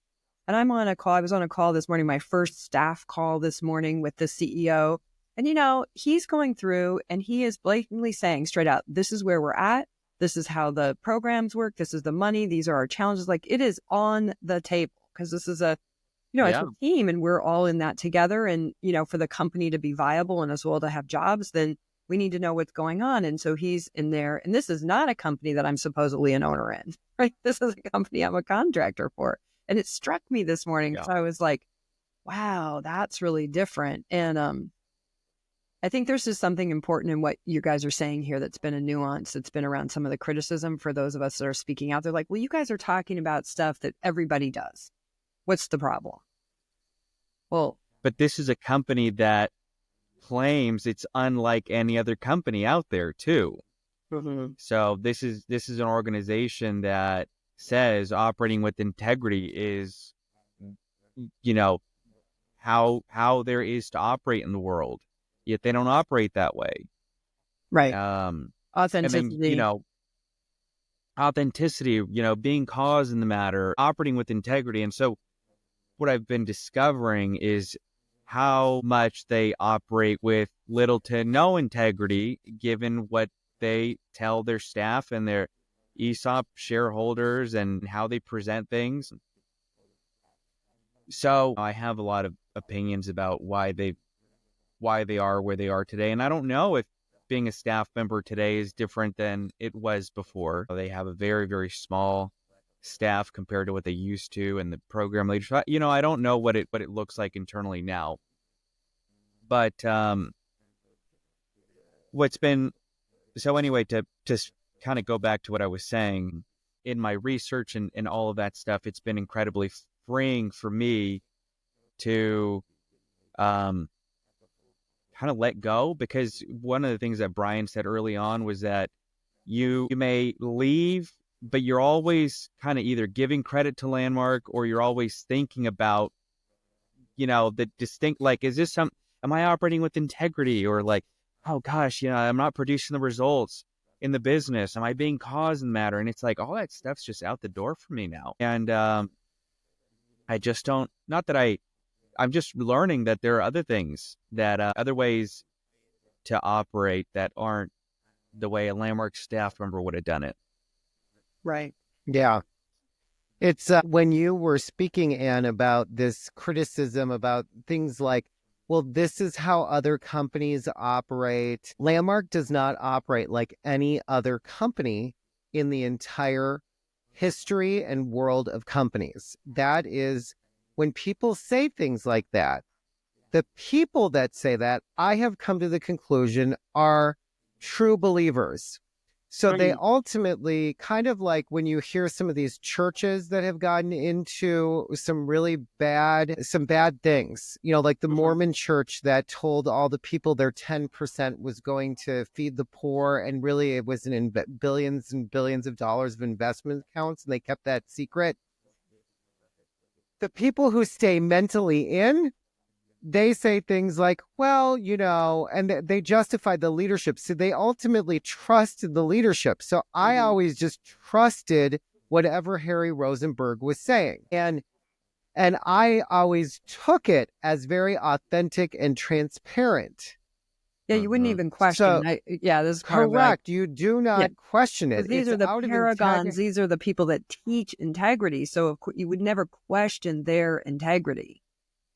And I'm on a call. I was on a call this morning, my first staff call this morning with the CEO. And, you know, he's going through and he is blatantly saying straight out, this is where we're at. This is how the programs work. This is the money. These are our challenges. Like it is on the table because this is it's a team and we're all in that together. And, you know, for the company to be viable and as well to have jobs, then we need to know what's going on. And so he's in there. And this is not a company that I'm supposedly an owner in, right? This is a company I'm a contractor for. And it struck me this morning because I was like, wow, that's really different. And I think there's just something important in what you guys are saying here that's been a nuance that's been around some of the criticism for those of us that are speaking out. They're like, well, you guys are talking about stuff that everybody does. What's the problem? Well, but this is a company that claims it's unlike any other company out there too. Mm-hmm. So this is an organization that says operating with integrity is, you know, how there is to operate in the world. Yet they don't operate that way. Right. Authenticity. And then, authenticity, being cause in the matter, operating with integrity. And so what I've been discovering is how much they operate with little to no integrity, given what they tell their staff and their ESOP shareholders and how they present things. So I have a lot of opinions about why they are where they are today. And I don't know if being a staff member today is different than it was before. They have a very, very small staff compared to what they used to, and the program leaders. I don't know what it looks like internally now. But so anyway, to kind of go back to what I was saying, in my research and all of that stuff, it's been incredibly freeing for me to kind of let go, because one of the things that Brian said early on was that you may leave, but you're always kind of either giving credit to Landmark or you're always thinking about the distinct, like, am I operating with integrity, or like, oh gosh, I'm not producing the results in the business. Am I being cause and matter? And it's like, all that stuff's just out the door for me now. And I just don't, not that I'm just learning that there are other things that, other ways to operate that aren't the way a Landmark staff member would have done it. Right. Yeah. It's when you were speaking, Anne, about this criticism about things like, well, this is how other companies operate. Landmark does not operate like any other company in the entire history and world of companies. That is, when people say things like that, the people that say that, I have come to the conclusion, are true believers. So they ultimately, kind of like when you hear some of these churches that have gotten into some bad things, like the Mormon church that told all the people their 10% was going to feed the poor. And really it was in billions and billions of dollars of investment accounts. And they kept that secret. The people who stay mentally in, they say things like, well, and they justify the leadership. So they ultimately trusted the leadership. So I always just trusted whatever Harry Rosenberg was saying. And I always took it as very authentic and transparent. Yeah, you wouldn't even question. So, this is correct. You do not question it. These are the paragons. These are the people that teach integrity. So you would never question their integrity.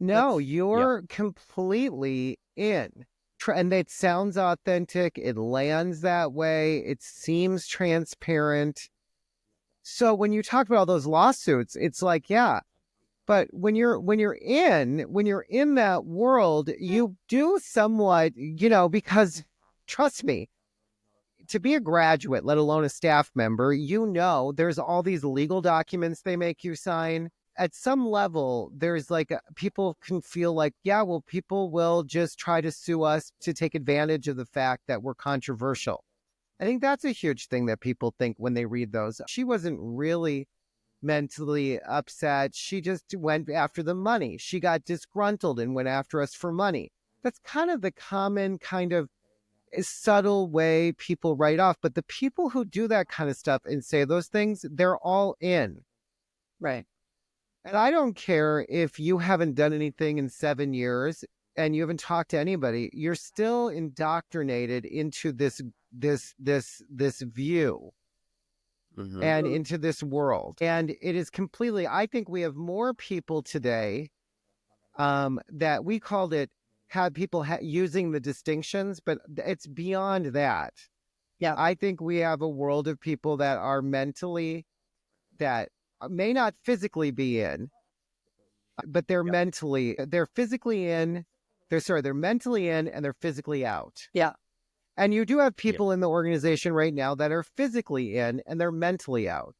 No, you're completely in. And it sounds authentic. It lands that way. It seems transparent. So when you talk about all those lawsuits, it's like, yeah. But when you're in that world, you do somewhat, because trust me, to be a graduate, let alone a staff member, there's all these legal documents they make you sign. At some level, there's people can feel like, yeah, well, people will just try to sue us to take advantage of the fact that we're controversial. I think that's a huge thing that people think when they read those. She wasn't really mentally upset. She just went after the money. She got disgruntled and went after us for money. That's kind of the common kind of subtle way people write off. But the people who do that kind of stuff and say those things, they're all in. Right. And I don't care if you haven't done anything in 7 years and you haven't talked to anybody, you're still indoctrinated into this view and into this world. And it is completely, I think we have more people today that we called it, have people using the distinctions, but it's beyond that. Yeah. I think we have a world of people that are mentally, that may not physically be in, but they're mentally, they're physically in, they're mentally in and they're physically out. Yeah. And you do have people in the organization right now that are physically in and they're mentally out.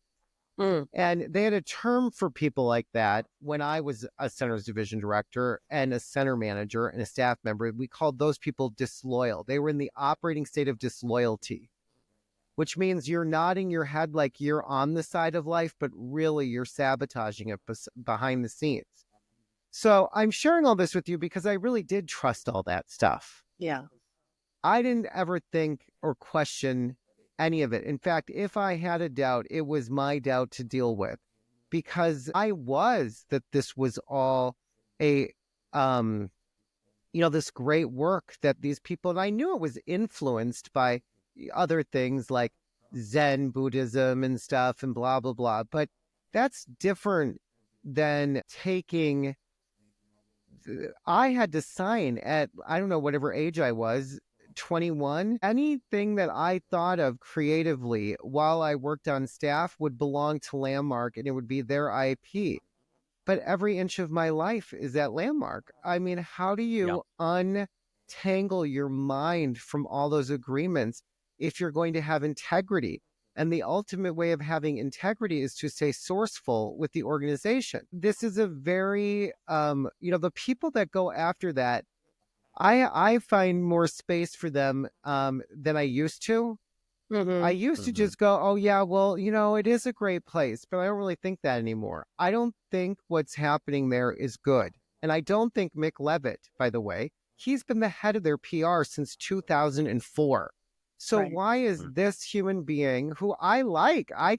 And they had a term for people like that when I was a centers division director and a center manager and a staff member. We called those people disloyal. They were in the operating state of disloyalty, which means you're nodding your head like you're on the side of life, but really you're sabotaging it behind the scenes. So I'm sharing all this with you because I really did trust all that stuff. Yeah. I didn't ever think or question any of it. In fact, if I had a doubt, it was my doubt to deal with, because that this was all a, this great work that these people, and I knew it was influenced by other things like Zen Buddhism and stuff and blah, blah, blah. But that's different than taking, I had to sign at, I don't know, whatever age I was, 21. Anything that I thought of creatively while I worked on staff would belong to Landmark and it would be their IP. But every inch of my life is at Landmark. I mean, how do you untangle your mind from all those agreements if you're going to have integrity? And the ultimate way of having integrity is to stay sourceful with the organization. This is a very, the people that go after that, I find more space for them than I used to. I used to just go, oh, yeah, well, it is a great place, but I don't really think that anymore. I don't think what's happening there is good. And I don't think Mick Levitt, by the way, he's been the head of their PR since 2004. So why is this human being who I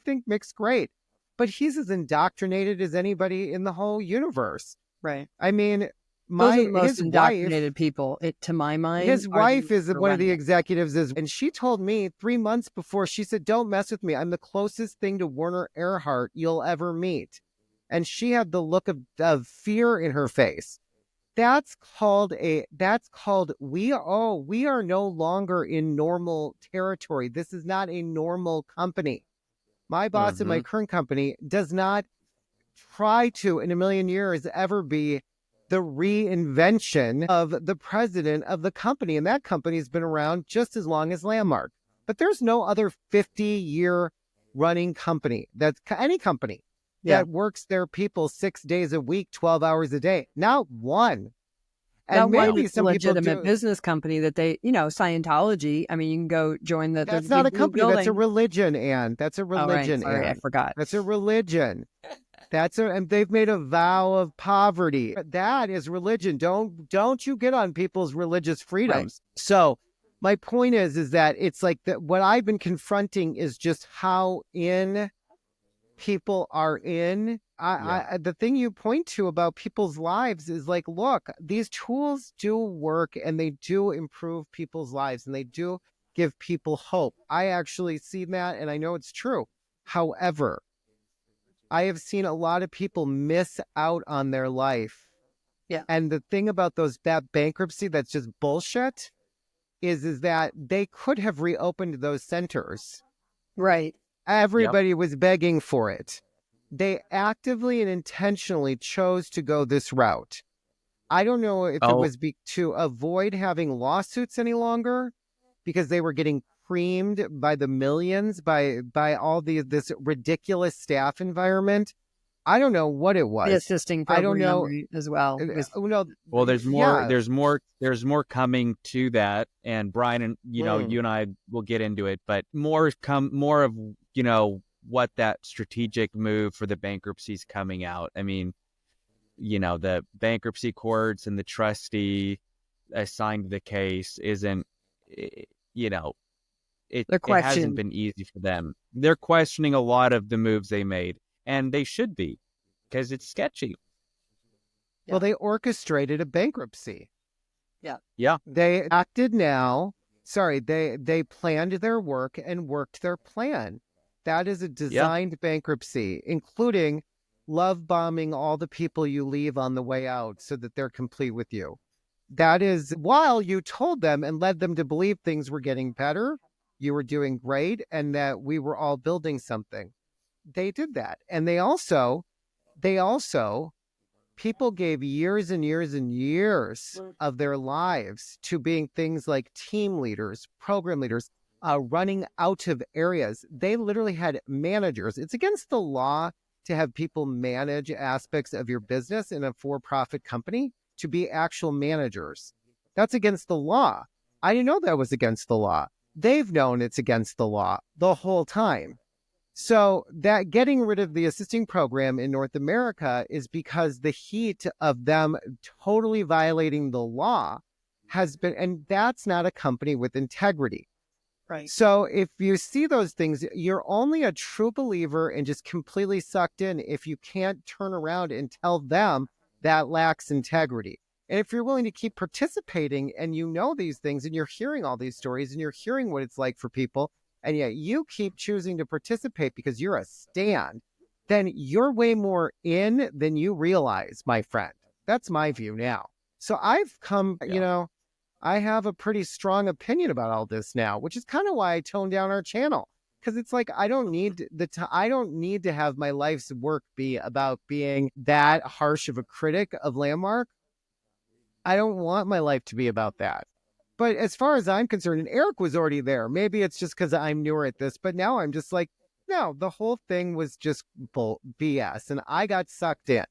think Mick's great, but he's as indoctrinated as anybody in the whole universe. Right. I mean, those are the most his indoctrinated wife, people, to my mind. his wife is one of the executives, and she told me 3 months before, she said, "Don't mess with me. I'm the closest thing to Werner Erhard you'll ever meet." And she had the look of fear in her face. That's called we are no longer in normal territory. This is not a normal company. My boss at my current company does not try to, in a million years, ever be the reinvention of the president of the company. And that company's been around just as long as Landmark. But there's no other 50-year running company, that's any company that works their people 6 days a week, 12 hours a day. Not one. And maybe some legitimate business company that they, Scientology. I mean, you can go join the. That's not a company. That's a religion, Anne. That's a religion. Oh, right. Sorry, Anne. I forgot. That's a religion. And they've made a vow of poverty. That is religion. Don't you get on people's religious freedoms. Right. So my point is that it's like that. What I've been confronting is just how in people are in. The thing you point to about people's lives is like, look, these tools do work and they do improve people's lives and they do give people hope. I actually see that and I know it's true. However, I have seen a lot of people miss out on their life. Yeah. And the thing about that bankruptcy that's just bullshit is that they could have reopened those centers. Right. Everybody was begging for it. They actively and intentionally chose to go this route. I don't know if it was to avoid having lawsuits any longer because they were getting creamed by the millions by all this ridiculous staff environment. I don't know what it was. The assisting program, I don't know as well. Well, there's more. Yeah. There's more coming to that. And Brian and you and I will get into it, but more of what that strategic move for the bankruptcy is coming out. I mean, the bankruptcy courts and the trustee assigned to the case isn't, it hasn't been easy for them. They're questioning a lot of the moves they made, and they should be, because it's sketchy. Yeah. Well, they orchestrated a bankruptcy. Yeah. Yeah. They acted now. Sorry, they planned their work and worked their plan. That is a designed bankruptcy, including love bombing all the people you leave on the way out so that they're complete with you. That is while you told them and led them to believe things were getting better, you were doing great, and that we were all building something. They did that. And they also, people gave years and years and years of their lives to being things like team leaders, program leaders, running out of areas. They literally had managers. It's against the law to have people manage aspects of your business in a for-profit company, to be actual managers. That's against the law. I didn't know that was against the law. They've known it's against the law the whole time. So that getting rid of the assisting program in North America is because the heat of them totally violating the law has been, and that's not a company with integrity. Right. So if you see those things, you're only a true believer and just completely sucked in if you can't turn around and tell them that lacks integrity. And if you're willing to keep participating and these things and you're hearing all these stories and you're hearing what it's like for people, and yet you keep choosing to participate because you're a stand, then you're way more in than you realize, my friend. That's my view now. So I've come, I have a pretty strong opinion about all this now, which is kind of why I toned down our channel. Because it's like, I don't need to have my life's work be about being that harsh of a critic of Landmark. I don't want my life to be about that. But as far as I'm concerned, and Erik was already there, maybe it's just because I'm newer at this, but now I'm just like, no, the whole thing was just BS, and I got sucked in.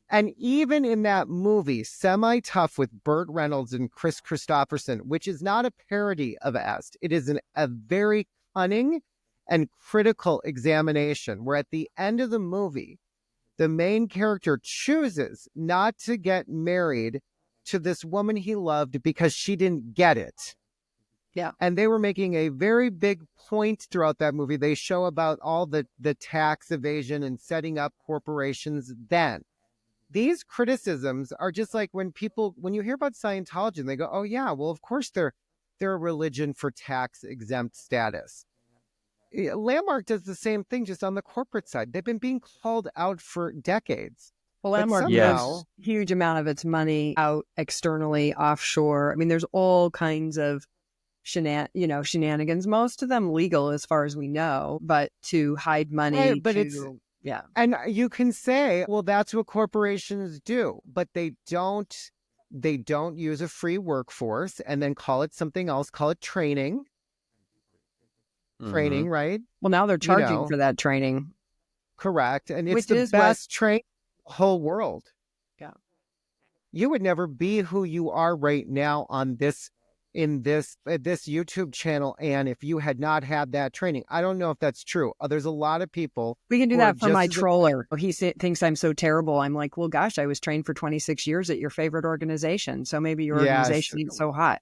And even in that movie, Semi-Tough with Burt Reynolds and Chris Christopherson, which is not a parody of Est, it is a very cunning and critical examination where at the end of the movie, the main character chooses not to get married to this woman he loved because she didn't get it. Yeah. And they were making a very big point throughout that movie. They show about all the tax evasion and setting up corporations then. These criticisms are just like when you hear about Scientology and they go, oh yeah, well, of course they're a religion for tax exempt status. Landmark does the same thing, just on the corporate side. They've been being called out for decades. Well, Landmark somehow, huge amount of its money out externally, offshore. I mean, there's all kinds of shenanigans, most of them legal as far as we know, but to hide money. Right, but yeah. And you can say, well, that's what corporations do, but they don't use a free workforce and then call it something else, call it training. Training, right? Well, now they're charging for that training. Correct. And it's the best training in the whole world. Yeah. You would never be who you are right now on this YouTube channel, Anne, if you had not had that training. I don't know if that's true. There's a lot of people. We can do that for my troller. He thinks I'm so terrible. I'm like, well, gosh, I was trained for 26 years at your favorite organization. So maybe your organization isn't so hot.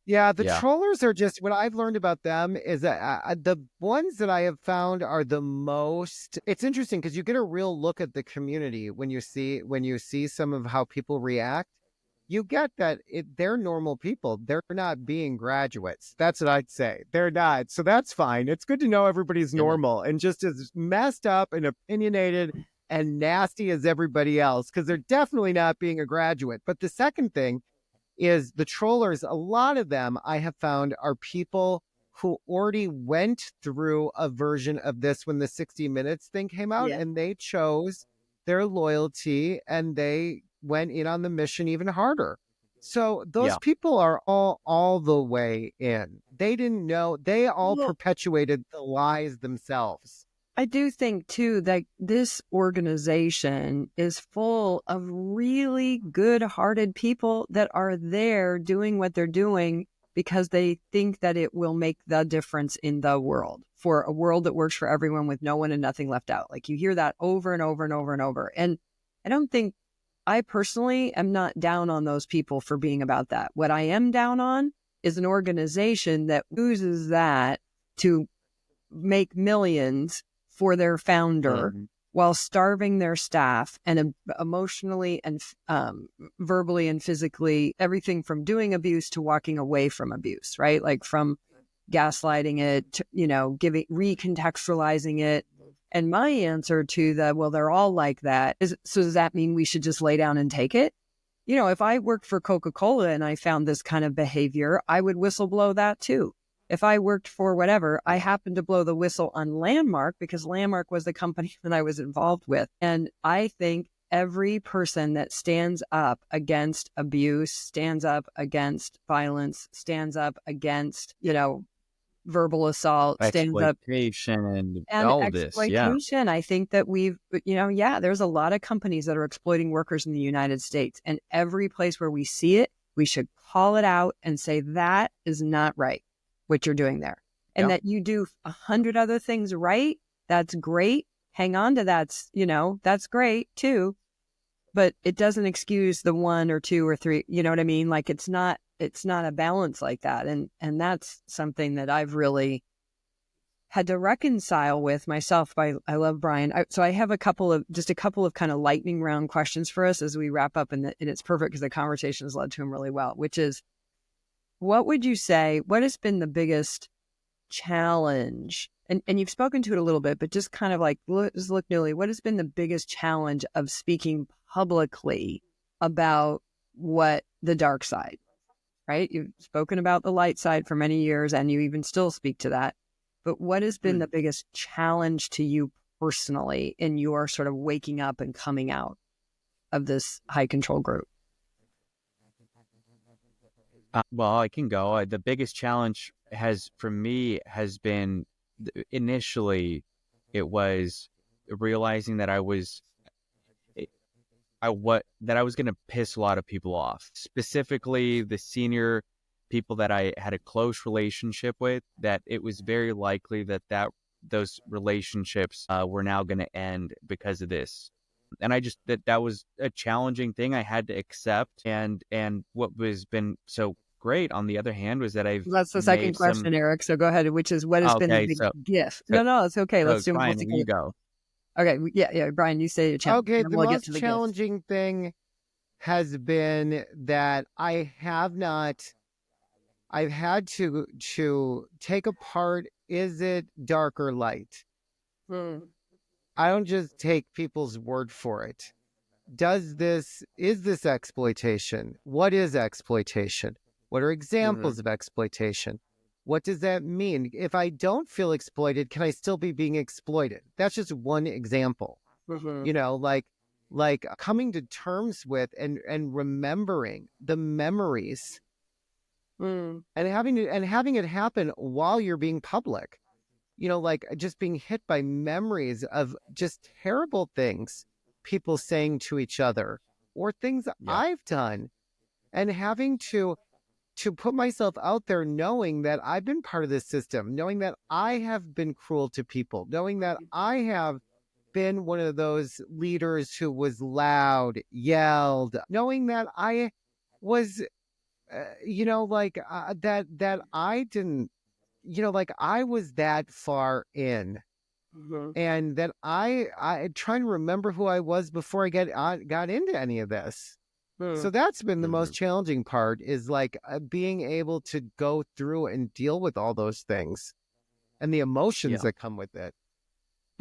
Yeah, the trollers are just, what I've learned about them is that the ones that I have found are the most, it's interesting because you get a real look at the community when you see some of how people react. You get that they're normal people. They're not being graduates. That's what I'd say. They're not. So that's fine. It's good to know everybody's normal and just as messed up and opinionated and nasty as everybody else, because they're definitely not being a graduate. But the second thing is the trollers, a lot of them I have found are people who already went through a version of this when the 60 Minutes thing came out, and they chose their loyalty and they went in on the mission even harder. So those people are all the way in. They didn't know. They all perpetuated the lies themselves. I do think, too, that this organization is full of really good-hearted people that are there doing what they're doing because they think that it will make the difference in the world, for a world that works for everyone with no one and nothing left out. Like, you hear that over and over and over and over. And I personally am not down on those people for being about that. What I am down on is an organization that uses that to make millions for their founder while starving their staff and emotionally and verbally and physically, everything from doing abuse to walking away from abuse, right? Like from gaslighting it, to, recontextualizing it. And my answer to they're all like that is, so does that mean we should just lay down and take it? If I worked for Coca-Cola and I found this kind of behavior, I would whistleblow that too. If I worked for whatever, I happened to blow the whistle on Landmark because Landmark was the company that I was involved with. And I think every person that stands up against abuse, stands up against violence, stands up against, verbal assault, stands up and all exploitation. I think that there's a lot of companies that are exploiting workers in the United States, and every place where we see it, we should call it out and say that is not right, what you're doing there. And that you do 100 other things right. That's great. Hang on to that's great too. But it doesn't excuse the 1 or 2 or 3, you know what I mean? Like it's not a balance like that. And that's something that I've really had to reconcile with myself. I love Brian. So I have a couple of kind of lightning round questions for us as we wrap up. And it's perfect because the conversation has led to him really well, which is, what would you say, what has been the biggest challenge? And you've spoken to it a little bit, but just kind of like, just look newly, what has been the biggest challenge of speaking publicly about what the dark side, right? You've spoken about the light side for many years and you even still speak to that. But what has been the biggest challenge to you personally in your sort of waking up and coming out of this high control group? Well, I can go. The biggest challenge for me has been initially it was realizing that I was going to piss a lot of people off, specifically the senior people that I had a close relationship with, that it was very likely that those relationships were now going to end because of this. And I just that was a challenging thing I had to accept. And what was been so great on the other hand was that I've That's the second made question, some. Eric. So go ahead, which is what has been the Okay, biggest so gift? No, it's okay. Let's do them all Brian, together. you go. Okay, yeah. Brian, you say your challenge. Okay, and the we'll get most to the challenging thing has been that I've had to take apart, is it dark or light? gift. I don't just take people's word for it. Is this exploitation? What is exploitation? What are examples of exploitation? What does that mean? If I don't feel exploited, can I still be being exploited? That's just one example. Mm-hmm. You know, like coming to terms with and remembering the memories and having it happen while you're being public. You know, like just being hit by memories of just terrible things people saying to each other or things Yeah. I've done, and having to put myself out there knowing that I've been part of this system, knowing that I have been cruel to people, knowing that I have been one of those leaders who was loud, yelled, knowing that I was, that I didn't, like I was that far in, and that I trying to remember who I was before I got into any of this. So that's been the most challenging part, is like being able to go through and deal with all those things and the emotions that come with it.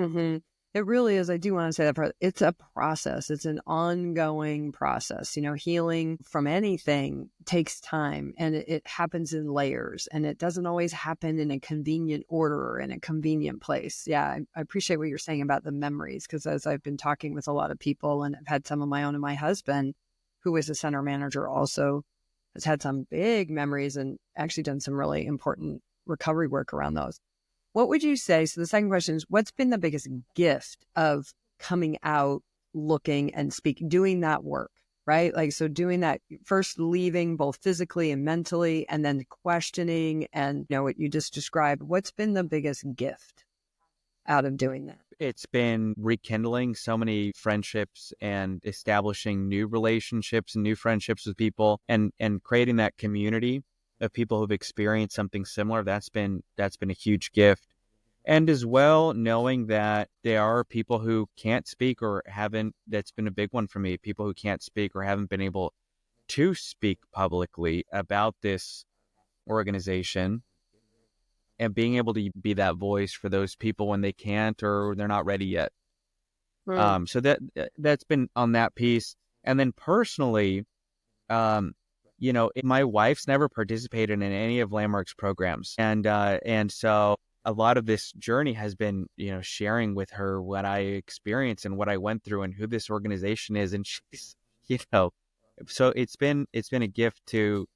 Mm-hmm. It really is. I do want to say that it's a process. It's an ongoing process. Healing from anything takes time, and it happens in layers, and it doesn't always happen in a convenient order or in a convenient place. Yeah, I appreciate what you're saying about the memories, because as I've been talking with a lot of people, and I've had some of my own, and my husband, who is a center manager, also has had some big memories and actually done some really important recovery work around those. What would you say? So the second question is, what's been the biggest gift of coming out, looking and speaking, doing that work, right? Like, so doing that, first leaving both physically and mentally, and then questioning and, what you just described. What's been the biggest gift out of doing that? It's been rekindling so many friendships and establishing new relationships and new friendships with people, and creating that community of people who've experienced something similar. That's been a huge gift. And as well, knowing that there are people who can't speak or haven't, that's been a big one for me, people who can't speak or haven't been able to speak publicly about this organization, and being able to be that voice for those people when they can't or they're not ready yet. So that's been on that piece. And then personally, my wife's never participated in any of Landmark's programs. And so a lot of this journey has been, sharing with her what I experienced and what I went through and who this organization is. And she's, so it's been a gift to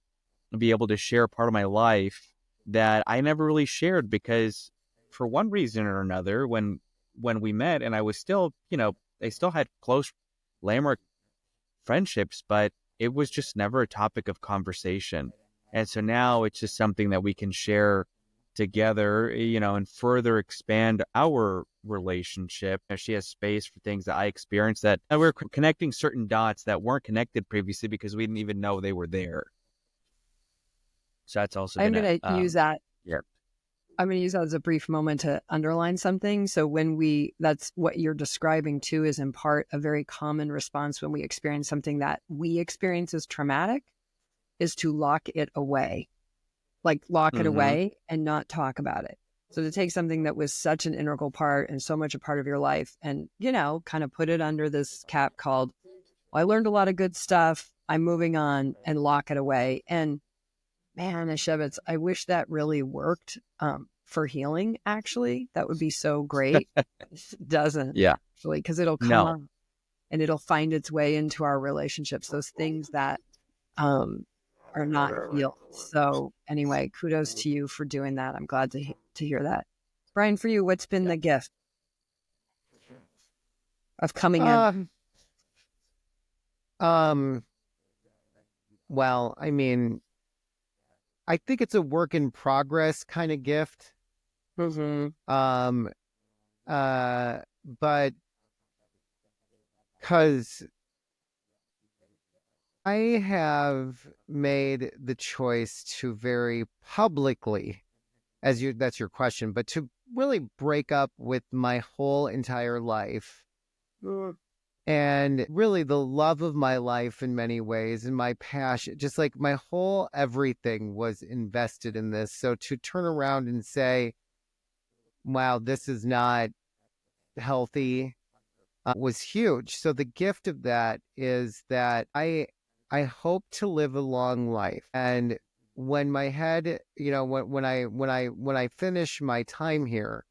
be able to share a part of my life that I never really shared, because for one reason or another, when we met, and I was still, I still had close Landmark friendships, but it was just never a topic of conversation. And so now it's just something that we can share together, and further expand our relationship. She has space for things that I experienced, that we're connecting certain dots that weren't connected previously because we didn't even know they were there. So that's also I'm going to use that. Yeah. I'm going to use that as a brief moment to underline something. So that's what you're describing too, is in part a very common response when we experience something that we experience as traumatic, is to lock it away, like lock it away and not talk about it. So to take something that was such an integral part and so much a part of your life and, kind of put it under this cap called, well, I learned a lot of good stuff, I'm moving on, and lock it away. And man, Ashevitz, I wish that really worked for healing, actually. That would be so great. It doesn't, actually, because it'll come up and it'll find its way into our relationships, those things that are not healed. So anyway, kudos to you for doing that. I'm glad to hear that. Brian, for you, what's been the gift of coming in? Well, I mean, I think it's a work in progress kind of gift. Um, but because I have made the choice to very publicly, that's your question, but to really break up with my whole entire life. And really the love of my life in many ways and my passion, just like my whole everything was invested in this. So to turn around and say, wow, this is not healthy, was huge. So the gift of that is that I hope to live a long life. And when my head, when I finish my time here,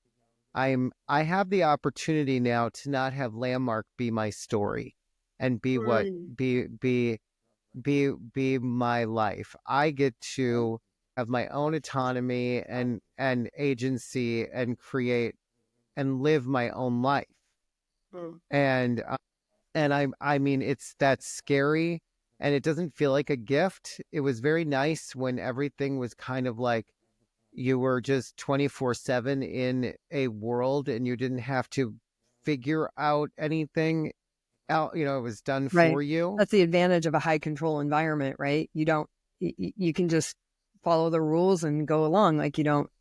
I have the opportunity now to not have Landmark be my story and be what be my life. I get to have my own autonomy and agency and create and live my own life. And I mean that's scary, and it doesn't feel like a gift. It was very nice when everything was kind of like you were just 24/7 in a world and you didn't have to figure out anything out, it was done Right. for you. That's the advantage of a high control environment, right? You can just follow the rules and go along. Like you don't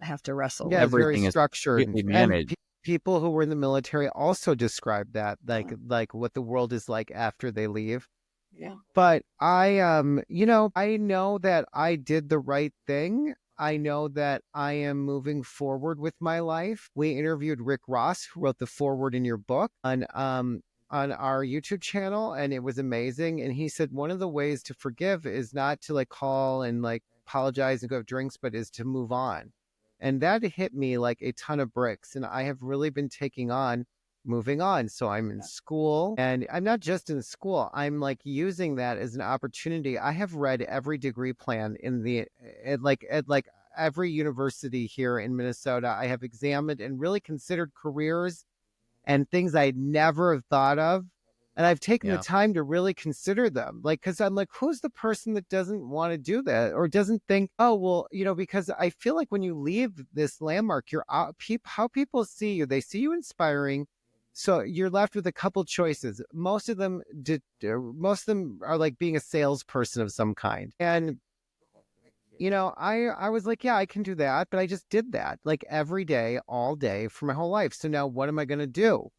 have to wrestle. Yeah, it's very Everything is structured. completely And managed. people who were in the military also described that, like what the world is like after they leave. Yeah. But I know that I did the right thing. I know that I am moving forward with my life. We interviewed Rick Ross, who wrote the foreword in your book, on our YouTube channel, and it was amazing. And he said one of the ways to forgive is not to like call and like apologize and go have drinks, but is to move on. And that hit me like a ton of bricks. And I have really been taking on moving on. So I'm in school, and I'm not just in school. I'm like using that as an opportunity. I have read every degree plan at every university here in Minnesota. I have examined and really considered careers and things I'd never have thought of. And I've taken the time to really consider them. Like, cause I'm like, who's the person that doesn't want to do that or doesn't think, oh, well, because I feel like when you leave this Landmark, you're out, how people see you, they see you inspiring. So you're left with a couple choices. Most of them are like being a salesperson of some kind. And, I was like, yeah, I can do that. But I just did that like every day, all day for my whole life. So now what am I going to do?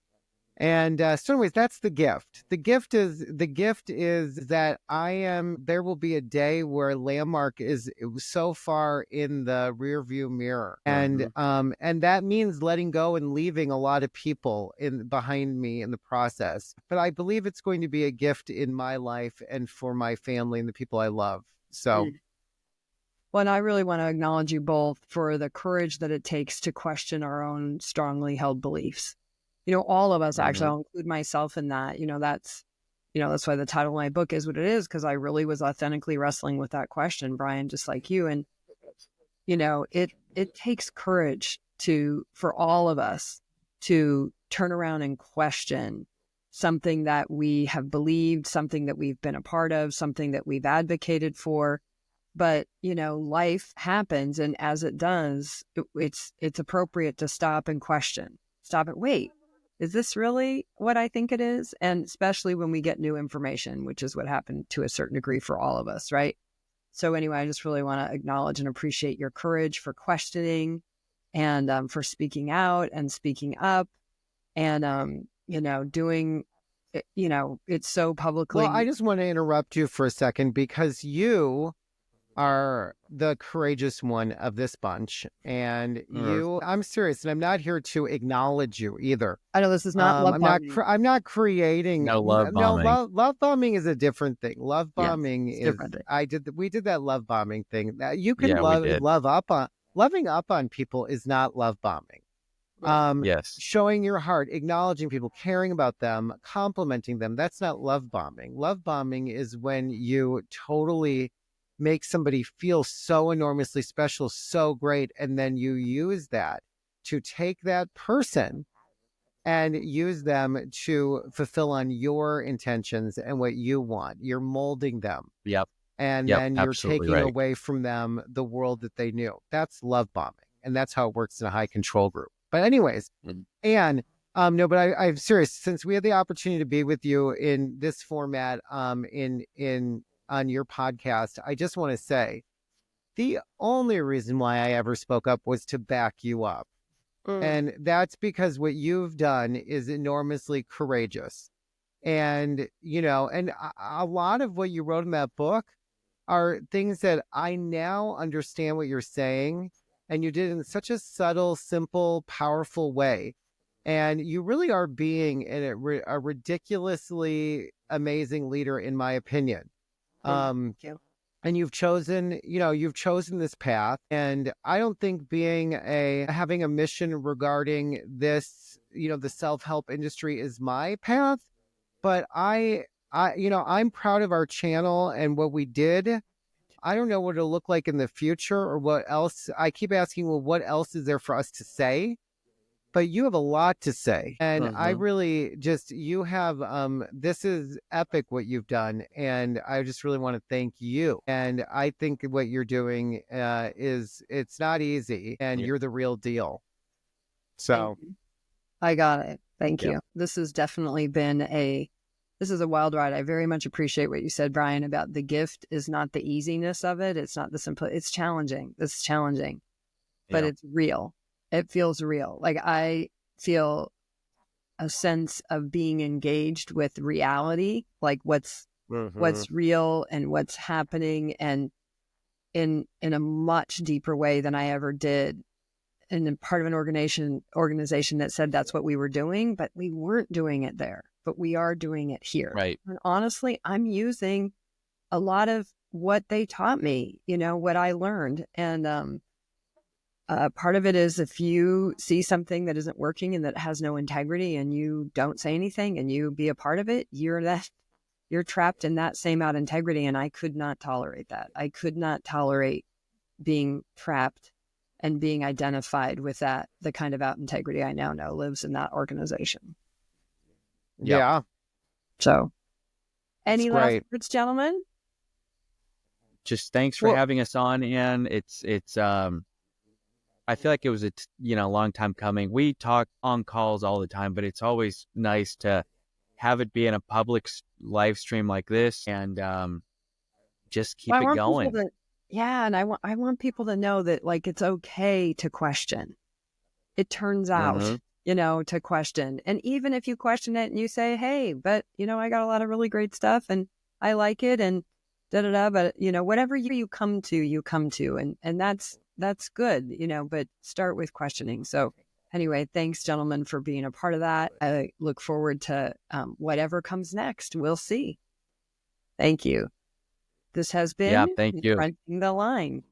And so anyways, that's the gift. The gift is that there will be a day where Landmark is so far in the rear view mirror. And and that means letting go and leaving a lot of people behind me in the process. But I believe it's going to be a gift in my life and for my family and the people I love. So Well, and I really want to acknowledge you both for the courage that it takes to question our own strongly held beliefs. All of us, actually, I'll include myself in that. That's why the title of my book is what it is, because I really was authentically wrestling with that question, Brian, just like you. And, it takes courage for all of us to turn around and question something that we have believed, something that we've been a part of, something that we've advocated for. But, life happens. And as it does, it's appropriate to stop and question, stop and wait. Is this really what I think it is? And especially when we get new information, which is what happened to a certain degree for all of us, right? So anyway, I just really want to acknowledge and appreciate your courage for questioning and for speaking out and speaking up and, doing, it's so publicly. Well, I just want to interrupt you for a second because you are the courageous one of this bunch, and I'm serious, and I'm not here to acknowledge you either. I know this is not love bombing. I'm not creating love bombing. Love bombing is a different thing. Love bombing is different. we did that love bombing thing. You can loving up on people is not love bombing. Yes. Showing your heart, acknowledging people, caring about them, complimenting them, that's not love bombing. Love bombing is when you totally make somebody feel so enormously special, so great, and then you use that to take that person and use them to fulfill on your intentions and what you want. You're molding them. Yep. And then you're taking away from them the world that they knew. That's love bombing. And that's how it works in a high control group. But anyways, Mhm. and no, but I'm serious. Since we had the opportunity to be with you in this format, in on your podcast, I just want to say the only reason why I ever spoke up was to back you up. And that's because what you've done is enormously courageous. And, and a lot of what you wrote in that book are things that I now understand what you're saying. And you did it in such a subtle, simple, powerful way. And you really are being a ridiculously amazing leader, in my opinion. Thank you. And you've chosen this path. And I don't think having a mission regarding this, the self-help industry is my path. But I'm proud of our channel and what we did. I don't know what it'll look like in the future or what else. I keep asking, well, what else is there for us to say? But you have a lot to say. And I really you have, this is epic what you've done. And I just really want to thank you. And I think what you're doing it's not easy, and you're the real deal. So I got it. Thank Yeah. you. This has definitely been this is a wild ride. I very much appreciate what you said, Brian, about the gift is not the easiness of it. It's not the simple. It's challenging. It's challenging, but it's real. It feels real. Like I feel a sense of being engaged with reality, like what's real and what's happening, and in a much deeper way than I ever did. And then part of an organization that said that's what we were doing, but we weren't doing it there, but we are doing it here. Right. And honestly, I'm using a lot of what they taught me, what I learned. And part of it is if you see something that isn't working and that has no integrity and you don't say anything and you be a part of it, you're trapped in that same out integrity. And I could not tolerate that. I could not tolerate being trapped and being identified with the kind of out integrity I now know lives in that organization. Yeah. So any last words, gentlemen? Just thanks for having us on. And it's I feel like it was a long time coming. We talk on calls all the time, but it's always nice to have it be in a public live stream like this, and just keep it going. And I want people to know that like it's okay to question. It turns out, to question. And even if you question it and you say, hey, but I got a lot of really great stuff and I like it and but whatever you come to, and that's good, but start with questioning. So anyway, thanks gentlemen for being a part of that. I look forward to whatever comes next. We'll see. Thank you. This has been Thank you. Fronting the Line.